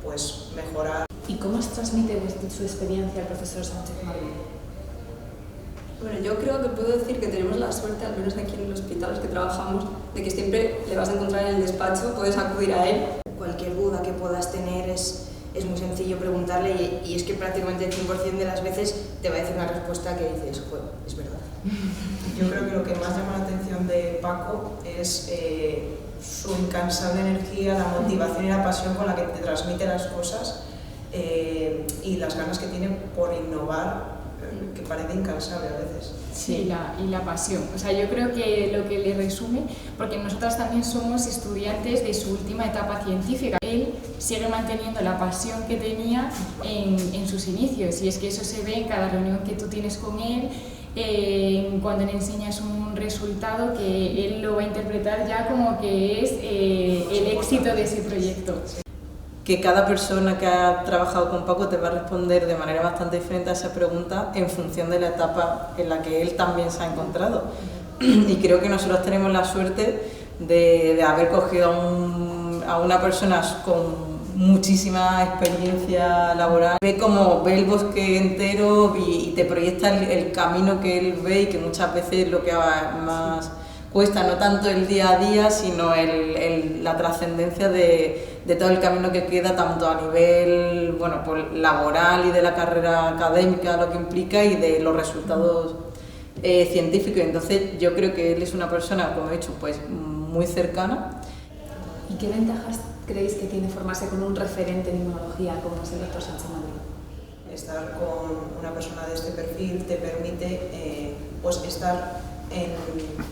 [SPEAKER 18] pues mejorar.
[SPEAKER 6] ¿Y cómo os transmite su experiencia al profesor Sánchez Madrid?
[SPEAKER 17] Bueno, yo creo que puedo decir que tenemos la suerte, al menos aquí en el hospital en los que trabajamos, de que siempre le vas a encontrar en el despacho, puedes acudir a él.
[SPEAKER 16] Cualquier duda que puedas tener es muy sencillo preguntarle y es que prácticamente el 100% de las veces te va a decir una respuesta que dices, joder, es verdad.
[SPEAKER 18] Yo creo que lo que más llama la atención de Paco es su incansable energía, la motivación y la pasión con la que te transmite las cosas y las ganas que tiene por innovar, que parece incansable a veces.
[SPEAKER 25] Sí, y la pasión. O sea, yo creo que lo que le resume, porque nosotras también somos estudiantes de su última etapa científica. Él sigue manteniendo la pasión que tenía en sus inicios, y es que eso se ve en cada reunión que tú tienes con él, cuando le enseñas un resultado que él lo va a interpretar ya como que es el éxito de ese proyecto.
[SPEAKER 26] Que cada persona que ha trabajado con Paco te va a responder de manera bastante diferente a esa pregunta en función de la etapa en la que él también se ha encontrado. Y creo que nosotros tenemos la suerte de haber cogido a una persona con muchísima experiencia laboral. Ve el bosque entero y te proyecta el camino que él ve, y que muchas veces lo que más cuesta, no tanto el día a día, sino la trascendencia de todo el camino que queda, tanto a nivel pues, laboral y de la carrera académica, lo que implica, y de los resultados científicos. Entonces yo creo que él es una persona, como he dicho, pues muy cercana.
[SPEAKER 6] ¿Y qué ventajas creéis que tiene formarse con un referente en inmunología como es el doctor Sánchez Madrid?
[SPEAKER 18] Estar con una persona de este perfil te permite pues estar en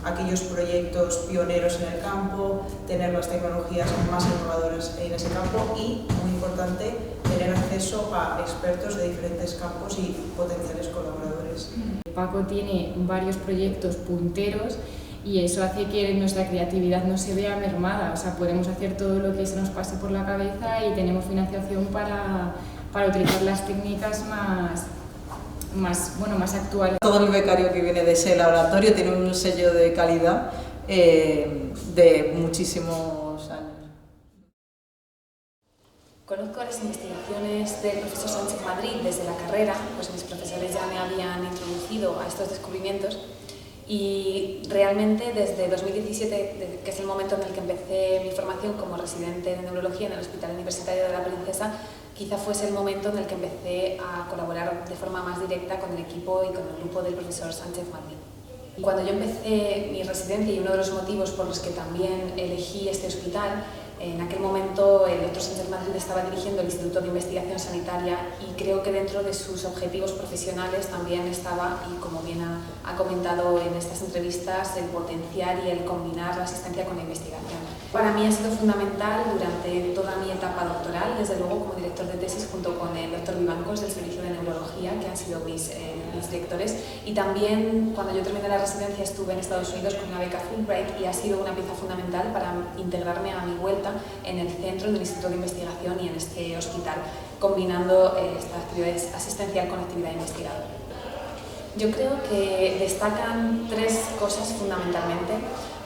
[SPEAKER 18] aquellos proyectos pioneros en el campo, tener las tecnologías más innovadoras en ese campo y, muy importante, tener acceso a expertos de diferentes campos y potenciales colaboradores.
[SPEAKER 25] Paco tiene varios proyectos punteros y eso hace que nuestra creatividad no se vea mermada. O sea, podemos hacer todo lo que se nos pase por la cabeza y tenemos financiación para utilizar las técnicas más actuales.
[SPEAKER 26] Todo el becario que viene de ese laboratorio tiene un sello de calidad de muchísimos años.
[SPEAKER 6] Conozco las investigaciones del profesor Sánchez Madrid desde la carrera, pues mis profesores ya me habían introducido a estos descubrimientos, y realmente desde 2017, que es el momento en el que empecé mi formación como residente de neurología en el Hospital Universitario de la Princesa, quizá fuese el momento en el que empecé a colaborar de forma más directa con el equipo y con el grupo del profesor Sánchez Madrid. Cuando yo empecé mi residencia, y uno de los motivos por los que también elegí este hospital, en aquel momento el doctor Sánchez Madrid estaba dirigiendo el Instituto de Investigación Sanitaria, y creo que dentro de sus objetivos profesionales también estaba, y como bien ha comentado en estas entrevistas, el potenciar y el combinar la asistencia con la investigación. Para mí ha sido fundamental durante toda mi etapa doctoral, desde luego como director de tesis junto con el doctor Vivancos del Servicio de Neurología, que han sido mis directores, y también cuando yo terminé la residencia estuve en Estados Unidos con una beca Fulbright, y ha sido una pieza fundamental para integrarme a mi vuelta en el centro del Instituto de Investigación y en este hospital, combinando estas actividades asistencial con actividad investigadora. Yo creo que destacan tres cosas fundamentalmente.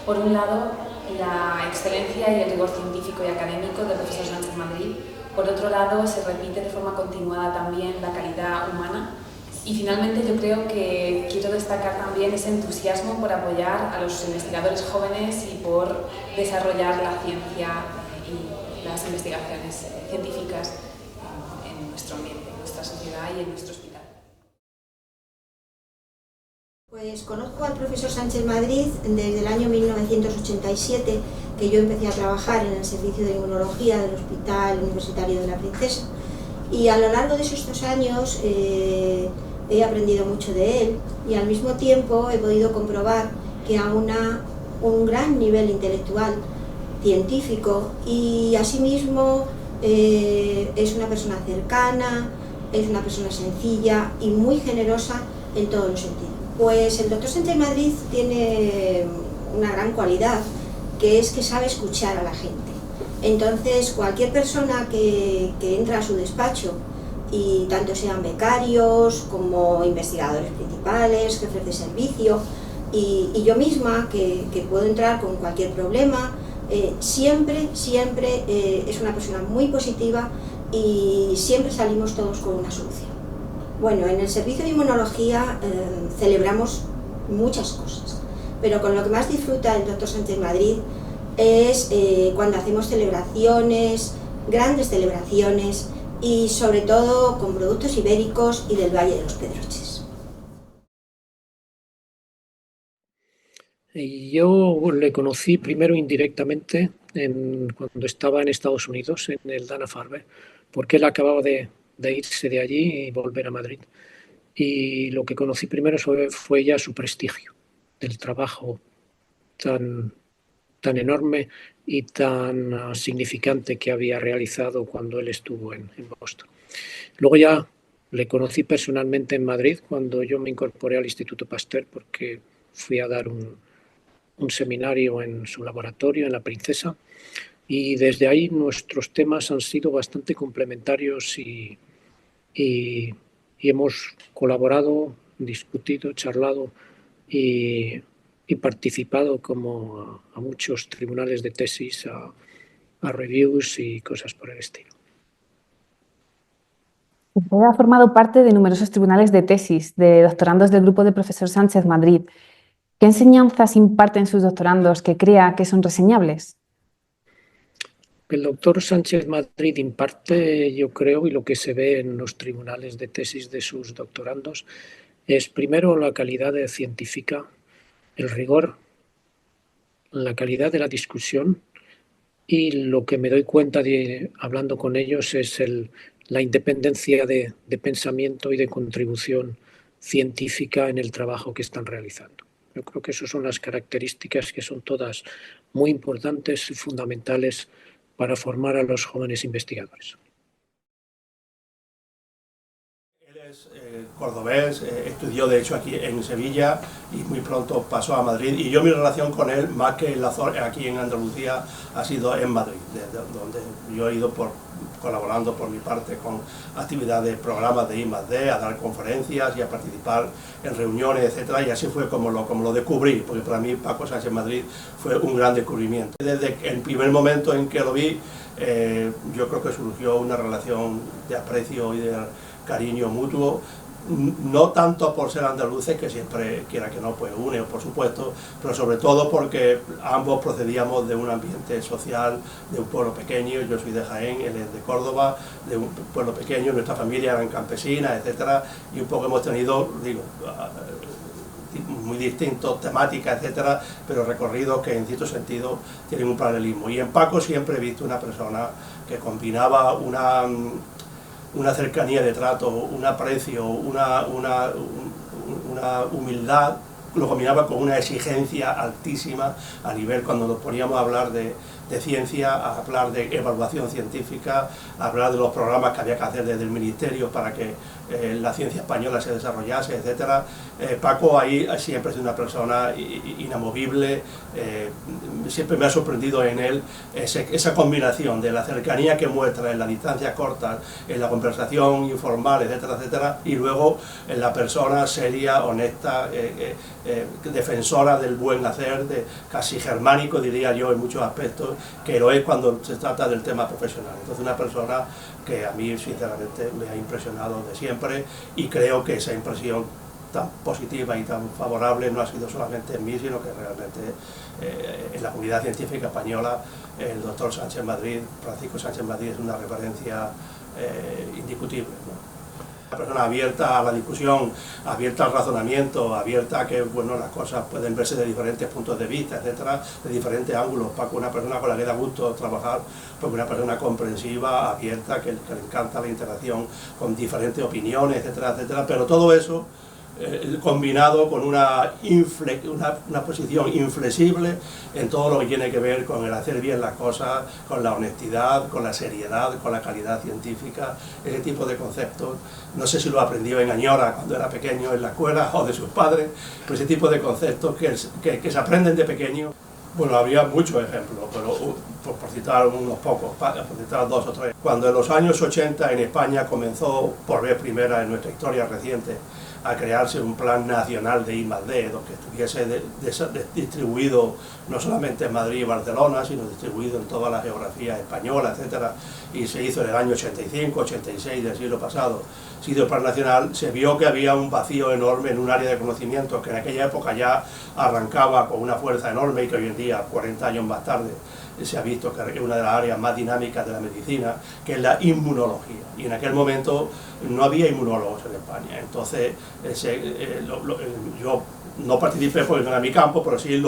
[SPEAKER 6] Por un lado, la excelencia y el rigor científico y académico del profesor Sánchez Madrid. Por otro lado, se repite de forma continuada también la calidad humana. Y finalmente yo creo que quiero destacar también ese entusiasmo por apoyar a los investigadores jóvenes y por desarrollar la ciencia y las investigaciones científicas en nuestro ambiente, en nuestra sociedad y en nuestro hospital.
[SPEAKER 2] Pues conozco al profesor Sánchez Madrid desde el año 1987, que yo empecé a trabajar en el servicio de inmunología del Hospital Universitario de la Princesa, y a lo largo de esos 2 años he aprendido mucho de él y al mismo tiempo he podido comprobar que aúna un gran nivel intelectual, científico, y asimismo es una persona cercana, es una persona sencilla y muy generosa en todos los sentidos. Pues el doctor Sánchez Madrid tiene una gran cualidad, que es que sabe escuchar a la gente. Entonces cualquier persona que entra a su despacho, y tanto sean becarios como investigadores principales, jefes de servicio, y yo misma que puedo entrar con cualquier problema, siempre es una persona muy positiva y siempre salimos todos con una solución. Bueno, en el servicio de inmunología celebramos muchas cosas, pero con lo que más disfruta el doctor Sánchez Madrid es cuando hacemos celebraciones, grandes celebraciones, y sobre todo con productos ibéricos y del Valle de los Pedroches.
[SPEAKER 3] Yo le conocí primero indirectamente cuando estaba en Estados Unidos, en el Dana-Farber, porque él acababa de irse de allí y volver a Madrid. Y lo que conocí primero fue ya su prestigio, del trabajo tan enorme y tan significante que había realizado cuando él estuvo en Boston. Luego ya le conocí personalmente en Madrid cuando yo me incorporé al Instituto Pasteur, porque fui a dar un seminario en su laboratorio, en la Princesa, y desde ahí nuestros temas han sido bastante complementarios y hemos colaborado, discutido, charlado y participado como a muchos tribunales de tesis, a reviews y cosas por el estilo.
[SPEAKER 12] Usted ha formado parte de numerosos tribunales de tesis de doctorandos del grupo del profesor Sánchez Madrid. ¿Qué enseñanzas imparten sus doctorandos que crea que son reseñables?
[SPEAKER 3] El doctor Sánchez Madrid imparte, yo creo, y lo que se ve en los tribunales de tesis de sus doctorandos, es primero la calidad científica, el rigor, la calidad de la discusión, y lo que me doy cuenta hablando con ellos es la independencia de pensamiento y de contribución científica en el trabajo que están realizando. Yo creo que esas son las características que son todas muy importantes y fundamentales para formar a los jóvenes investigadores.
[SPEAKER 4] Cordobés, estudió de hecho aquí en Sevilla y muy pronto pasó a Madrid, y yo mi relación con él, más que en la zona, aquí en Andalucía, ha sido en Madrid, donde yo he ido colaborando por mi parte con actividades, programas de I+D, a dar conferencias y a participar en reuniones, etcétera, y así fue como lo descubrí, porque para mí Paco Sánchez Madrid fue un gran descubrimiento. Desde el primer momento en que lo vi, yo creo que surgió una relación de aprecio y de cariño mutuo, no tanto por ser andaluces, que siempre, quiera que no, pues une, por supuesto, pero sobre todo porque ambos procedíamos de un ambiente social, de un pueblo pequeño. Yo soy de Jaén, él es de Córdoba, de un pueblo pequeño, nuestra familia eran campesinas, etcétera, y un poco hemos tenido, digo, muy distintos, temáticas, etcétera, pero recorridos que en cierto sentido tienen un paralelismo. Y en Paco siempre he visto una persona que combinaba una cercanía de trato, un aprecio, una humildad, lo combinaba con una exigencia altísima a nivel, cuando nos poníamos a hablar de ciencia, a hablar de evaluación científica, a hablar de los programas que había que hacer desde el Ministerio para que la ciencia española se desarrollase, etcétera. Paco ahí siempre ha sido una persona inamovible, siempre me ha sorprendido en él esa combinación de la cercanía que muestra en las distancias cortas, en la conversación informal, etcétera, etcétera, y luego en la persona seria, honesta, defensora del buen hacer, casi germánico, diría yo, en muchos aspectos, que lo es cuando se trata del tema profesional. Entonces una persona que a mí sinceramente me ha impresionado de siempre, y creo que esa impresión tan positiva y tan favorable no ha sido solamente en mí, sino que realmente en la comunidad científica española el doctor Sánchez Madrid, Francisco Sánchez Madrid, es una referencia indiscutible, ¿no? Una persona abierta a la discusión, abierta al razonamiento, abierta a que bueno, las cosas pueden verse de diferentes puntos de vista, etcétera, de diferentes ángulos. Paco, una persona con la que da gusto trabajar, porque una persona comprensiva, abierta, que le encanta la interacción con diferentes opiniones, etcétera, etcétera, pero todo eso combinado con una posición inflexible en todo lo que tiene que ver con el hacer bien las cosas, con la honestidad, con la seriedad, con la calidad científica, ese tipo de conceptos. No sé si lo aprendió en Añora cuando era pequeño en la escuela o de sus padres, pero ese tipo de conceptos que se aprenden de pequeño. Bueno, habría muchos ejemplos, pero por citar unos pocos, por citar dos o tres. Cuando en los años 80 en España comenzó por vez primera en nuestra historia reciente a crearse un plan nacional de I+D, donde estuviese distribuido no solamente en Madrid y Barcelona, sino distribuido en toda la geografía española, etcétera, y se hizo en el año 85, 86 del siglo pasado, se hizo el plan nacional, se vio que había un vacío enorme en un área de conocimiento que en aquella época ya arrancaba con una fuerza enorme y que hoy en día, 40 años más tarde, se ha visto que es una de las áreas más dinámicas de la medicina, que es la inmunología. Y en aquel momento no había inmunólogos en España. Entonces, yo no participé porque no era mi campo, pero sí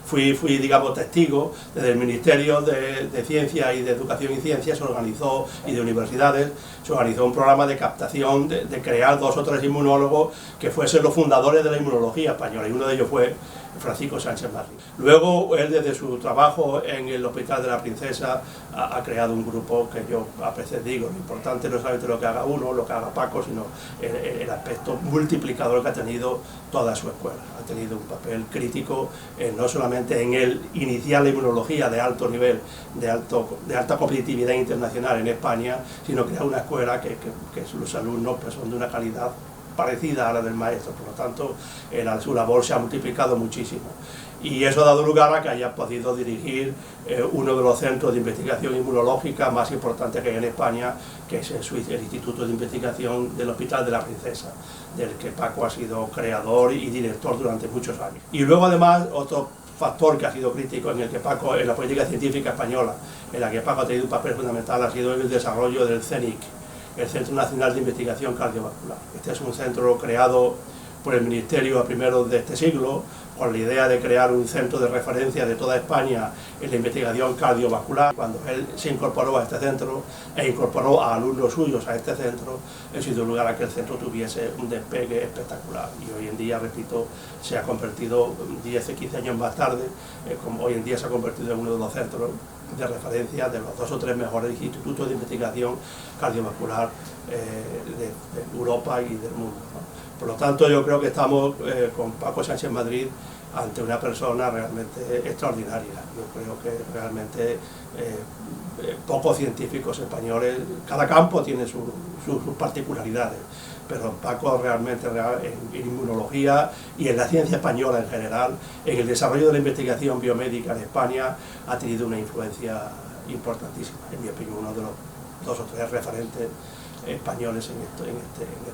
[SPEAKER 4] fui, digamos, testigo. Desde el Ministerio de Ciencia y de Educación y Ciencia se organizó, y de universidades, se organizó un programa de captación, de crear 2 o 3 inmunólogos que fuesen los fundadores de la inmunología española, y uno de ellos fue Francisco Sánchez Madrid. Luego, él desde su trabajo en el Hospital de la Princesa ha creado un grupo que yo a veces digo, lo importante no es solamente lo que haga uno, lo que haga Paco, sino el aspecto multiplicador que ha tenido toda su escuela. Ha tenido un papel crítico no solamente en el iniciar la inmunología de alto nivel, de alta competitividad internacional en España, sino crear una escuela que sus alumnos pues, son de una calidad parecida a la del maestro. Por lo tanto, su labor se ha multiplicado muchísimo, y eso ha dado lugar a que haya podido dirigir uno de los centros de investigación inmunológica más importantes que hay en España, que es el Instituto de Investigación del Hospital de la Princesa, del que Paco ha sido creador y director durante muchos años. Y luego además otro factor que ha sido crítico en el que Paco, en la política científica española, en la que Paco ha tenido un papel fundamental, ha sido el desarrollo del CENIC, el Centro Nacional de Investigación Cardiovascular. Este es un centro creado por el Ministerio a primeros de este siglo, con la idea de crear un centro de referencia de toda España en la investigación cardiovascular. Cuando él se incorporó a este centro e incorporó a alumnos suyos a este centro, eso dio lugar a que el centro tuviese un despegue espectacular. Y hoy en día, repito, se ha convertido 10 o 15 años más tarde, como hoy en día se ha convertido en uno de los centros de referencia de los 2 o 3 mejores institutos de investigación cardiovascular de Europa y del mundo, ¿no? Por lo tanto, yo creo que estamos con Paco Sánchez Madrid ante una persona realmente extraordinaria. Yo creo que realmente pocos científicos españoles, cada campo tiene sus particularidades, pero Paco realmente en inmunología y en la ciencia española en general, en el desarrollo de la investigación biomédica en España, ha tenido una influencia importantísima, en mi opinión, uno de los 2 o 3 referentes españoles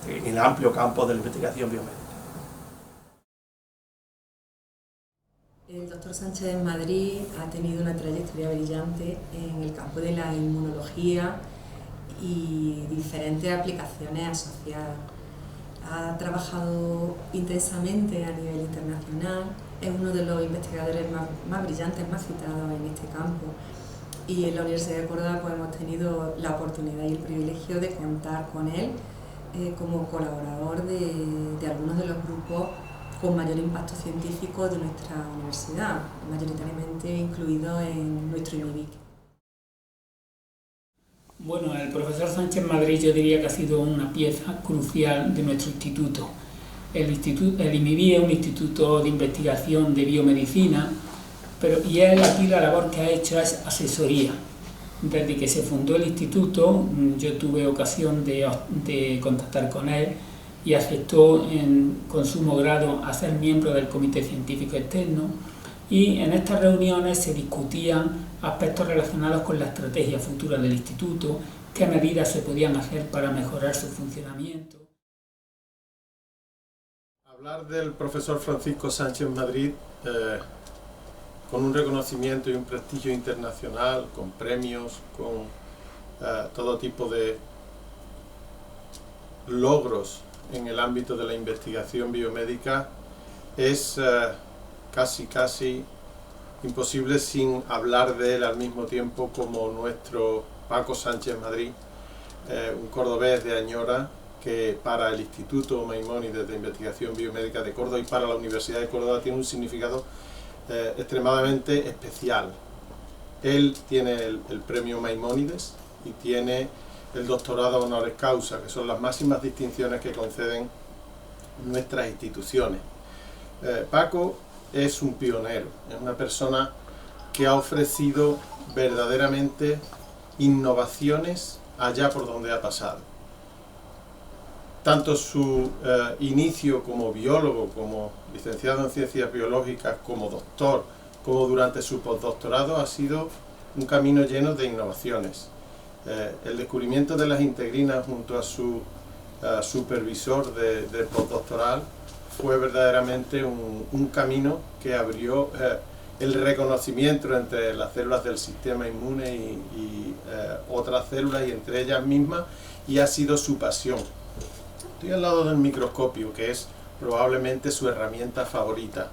[SPEAKER 4] en el amplio campo de la investigación biomédica.
[SPEAKER 1] El doctor Sánchez en Madrid ha tenido una trayectoria brillante en el campo de la inmunología y diferentes aplicaciones asociadas. Ha trabajado intensamente a nivel internacional, es uno de los investigadores más brillantes, más citados en este campo. Y en la Universidad de Córdoba pues, hemos tenido la oportunidad y el privilegio de contar con él como colaborador de algunos de los grupos con mayor impacto científico de nuestra universidad, mayoritariamente incluido en nuestro IMIBIC.
[SPEAKER 5] Bueno, el profesor Sánchez Madrid yo diría que ha sido una pieza crucial de nuestro instituto. El IMIBIC es un instituto de investigación de biomedicina, y él aquí la labor que ha hecho es asesoría. Desde que se fundó el instituto, yo tuve ocasión de contactar con él y aceptó con sumo grado a ser miembro del comité científico externo, y en estas reuniones se discutían aspectos relacionados con la estrategia futura del instituto, qué medidas se podían hacer para mejorar su funcionamiento.
[SPEAKER 8] Hablar del profesor Francisco Sánchez Madrid con un reconocimiento y un prestigio internacional, con premios, con todo tipo de logros en el ámbito de la investigación biomédica es casi imposible sin hablar de él al mismo tiempo como nuestro Paco Sánchez Madrid, un cordobés de Añora, que para el Instituto Maimónides de Investigación Biomédica de Córdoba y para la Universidad de Córdoba tiene un significado extremadamente especial. Él tiene el premio Maimónides y tiene el doctorado honoris causa, que son las máximas distinciones que conceden nuestras instituciones. Paco es un pionero, es una persona que ha ofrecido verdaderamente innovaciones allá por donde ha pasado. Tanto su inicio como biólogo, como licenciado en ciencias biológicas, como doctor, como durante su postdoctorado ha sido un camino lleno de innovaciones. El descubrimiento de las integrinas junto a su supervisor de postdoctoral fue verdaderamente un camino que abrió el reconocimiento entre las células del sistema inmune y otras células y entre ellas mismas, y ha sido su pasión. Estoy al lado del microscopio, que es probablemente su herramienta favorita.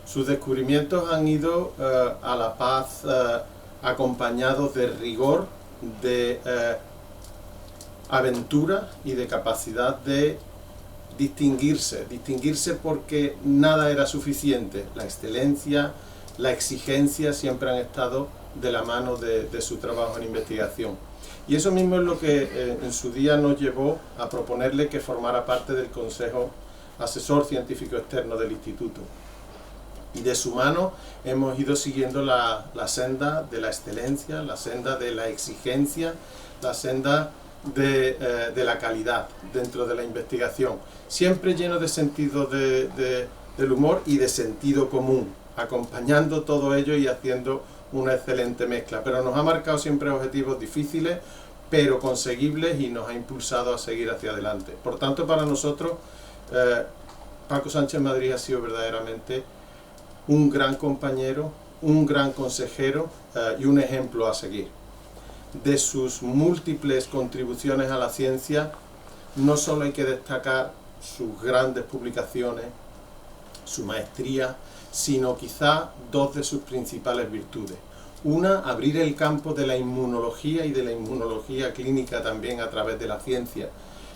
[SPEAKER 8] Sus descubrimientos han ido a la paz acompañados de rigor, de aventura y de capacidad de distinguirse porque nada era suficiente. La excelencia, la exigencia siempre han estado de la mano de su trabajo en investigación. Y eso mismo es lo que en su día nos llevó a proponerle que formara parte del Consejo Asesor Científico Externo del Instituto. Y de su mano hemos ido siguiendo la senda de la excelencia, la senda de la exigencia, la senda de la calidad dentro de la investigación. Siempre lleno de sentido del humor y de sentido común, acompañando todo ello y haciendo una excelente mezcla, pero nos ha marcado siempre objetivos difíciles pero conseguibles y nos ha impulsado a seguir hacia adelante. Por tanto, para nosotros Paco Sánchez Madrid ha sido verdaderamente un gran compañero, un gran consejero y un ejemplo a seguir. De sus múltiples contribuciones a la ciencia no solo hay que destacar sus grandes publicaciones, su maestría, sino quizá dos de sus principales virtudes. Una, abrir el campo de la inmunología y de la inmunología clínica también a través de la ciencia.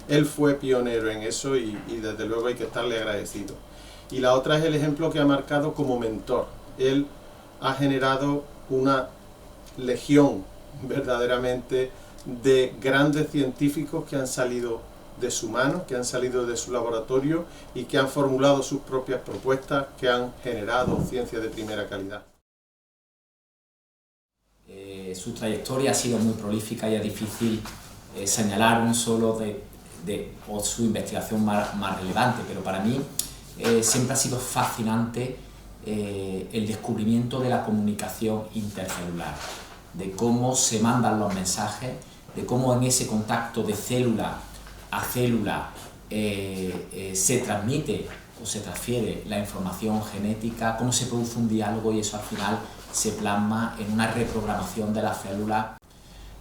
[SPEAKER 8] Él fue pionero en eso y desde luego hay que estarle agradecido. Y la otra es el ejemplo que ha marcado como mentor. Él ha generado una legión verdaderamente de grandes científicos que han salido de su mano, que han salido de su laboratorio y que han formulado sus propias propuestas, que han generado ciencia de primera calidad.
[SPEAKER 9] Su trayectoria ha sido muy prolífica y es difícil señalar un solo o su investigación más relevante, pero para mí siempre ha sido fascinante el descubrimiento de la comunicación intercelular, de cómo se mandan los mensajes, de cómo en ese contacto de célula a célula se transmite o se transfiere la información genética, cómo se produce un diálogo y eso al final se plasma en una reprogramación de las células.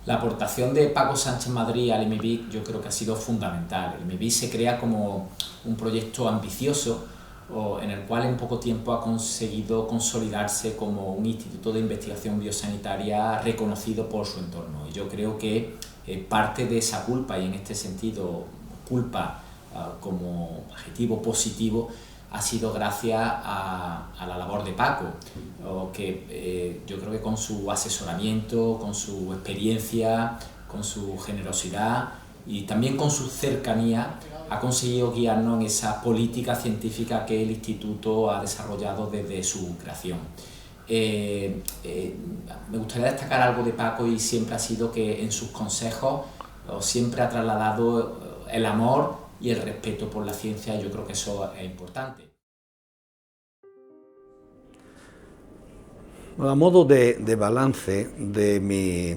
[SPEAKER 9] La aportación de Paco Sánchez Madrid al MBIC yo creo que ha sido fundamental. El MBIC se crea como un proyecto ambicioso en el cual en poco tiempo ha conseguido consolidarse como un instituto de investigación biosanitaria reconocido por su entorno. Y yo creo que parte de esa culpa, y en este sentido culpa como adjetivo positivo, ha sido gracias a la labor de Paco, que yo creo que con su asesoramiento, con su experiencia, con su generosidad y también con su cercanía ha conseguido guiarnos en esa política científica que el Instituto ha desarrollado desde su creación. Me gustaría destacar algo de Paco y siempre ha sido que en sus consejos siempre ha trasladado el amor y el respeto por la ciencia, y yo creo que eso es importante.
[SPEAKER 13] A modo de balance de mi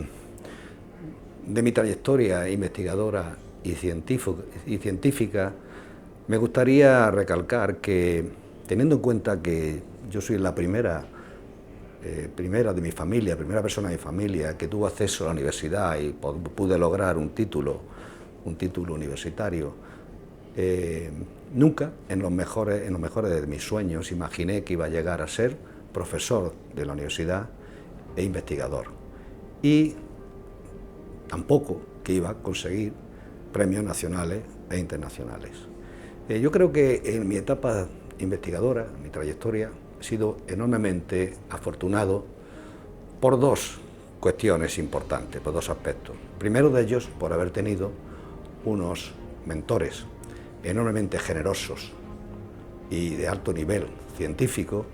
[SPEAKER 13] trayectoria investigadora y científica, me gustaría recalcar que, teniendo en cuenta que yo soy la primera de mi familia, primera persona de mi familia que tuvo acceso a la universidad y pude lograr un título universitario, nunca en los mejores de mis sueños imaginé que iba a llegar a ser profesor de la universidad e investigador, y tampoco que iba a conseguir premios nacionales e internacionales. Yo creo que en mi etapa investigadora, mi trayectoria, he sido enormemente afortunado por dos cuestiones importantes, por dos aspectos. Primero de ellos, por haber tenido unos mentores enormemente generosos y de alto nivel científico,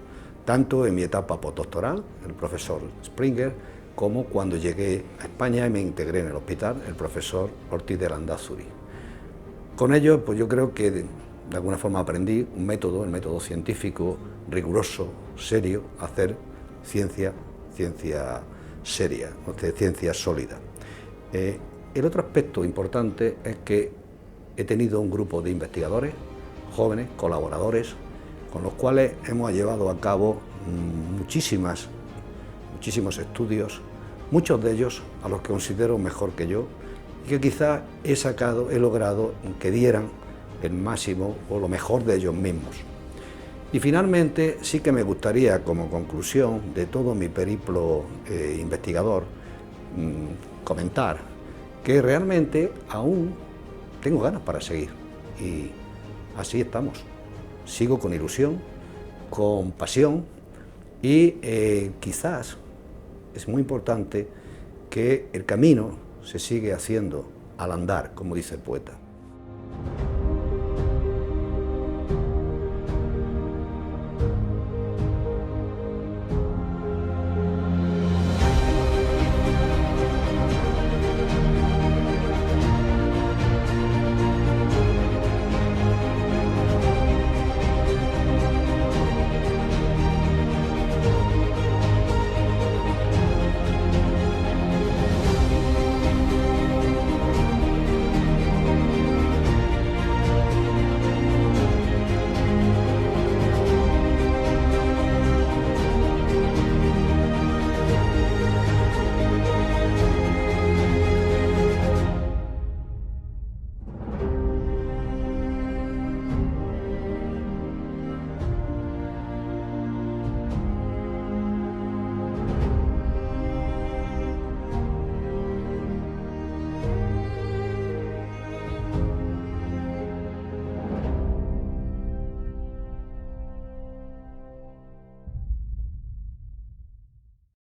[SPEAKER 13] tanto en mi etapa postdoctoral, el profesor Springer, como cuando llegué a España y me integré en el hospital, el profesor Ortiz de Landázuri. Con ello, pues yo creo que de alguna forma aprendí un método, el método científico riguroso, serio, hacer ciencia seria, ciencia sólida. El otro aspecto importante es que he tenido un grupo de investigadores, jóvenes, colaboradores, con los cuales hemos llevado a cabo muchísimos estudios, muchos de ellos a los que considero mejor que yo, y que quizá he logrado que dieran el máximo o lo mejor de ellos mismos. Y finalmente sí que me gustaría, como conclusión de todo mi periplo investigador, comentar que realmente aún tengo ganas para seguir, y así estamos. Sigo con ilusión, con pasión, y quizás es muy importante que el camino se sigue haciendo al andar, como dice el poeta.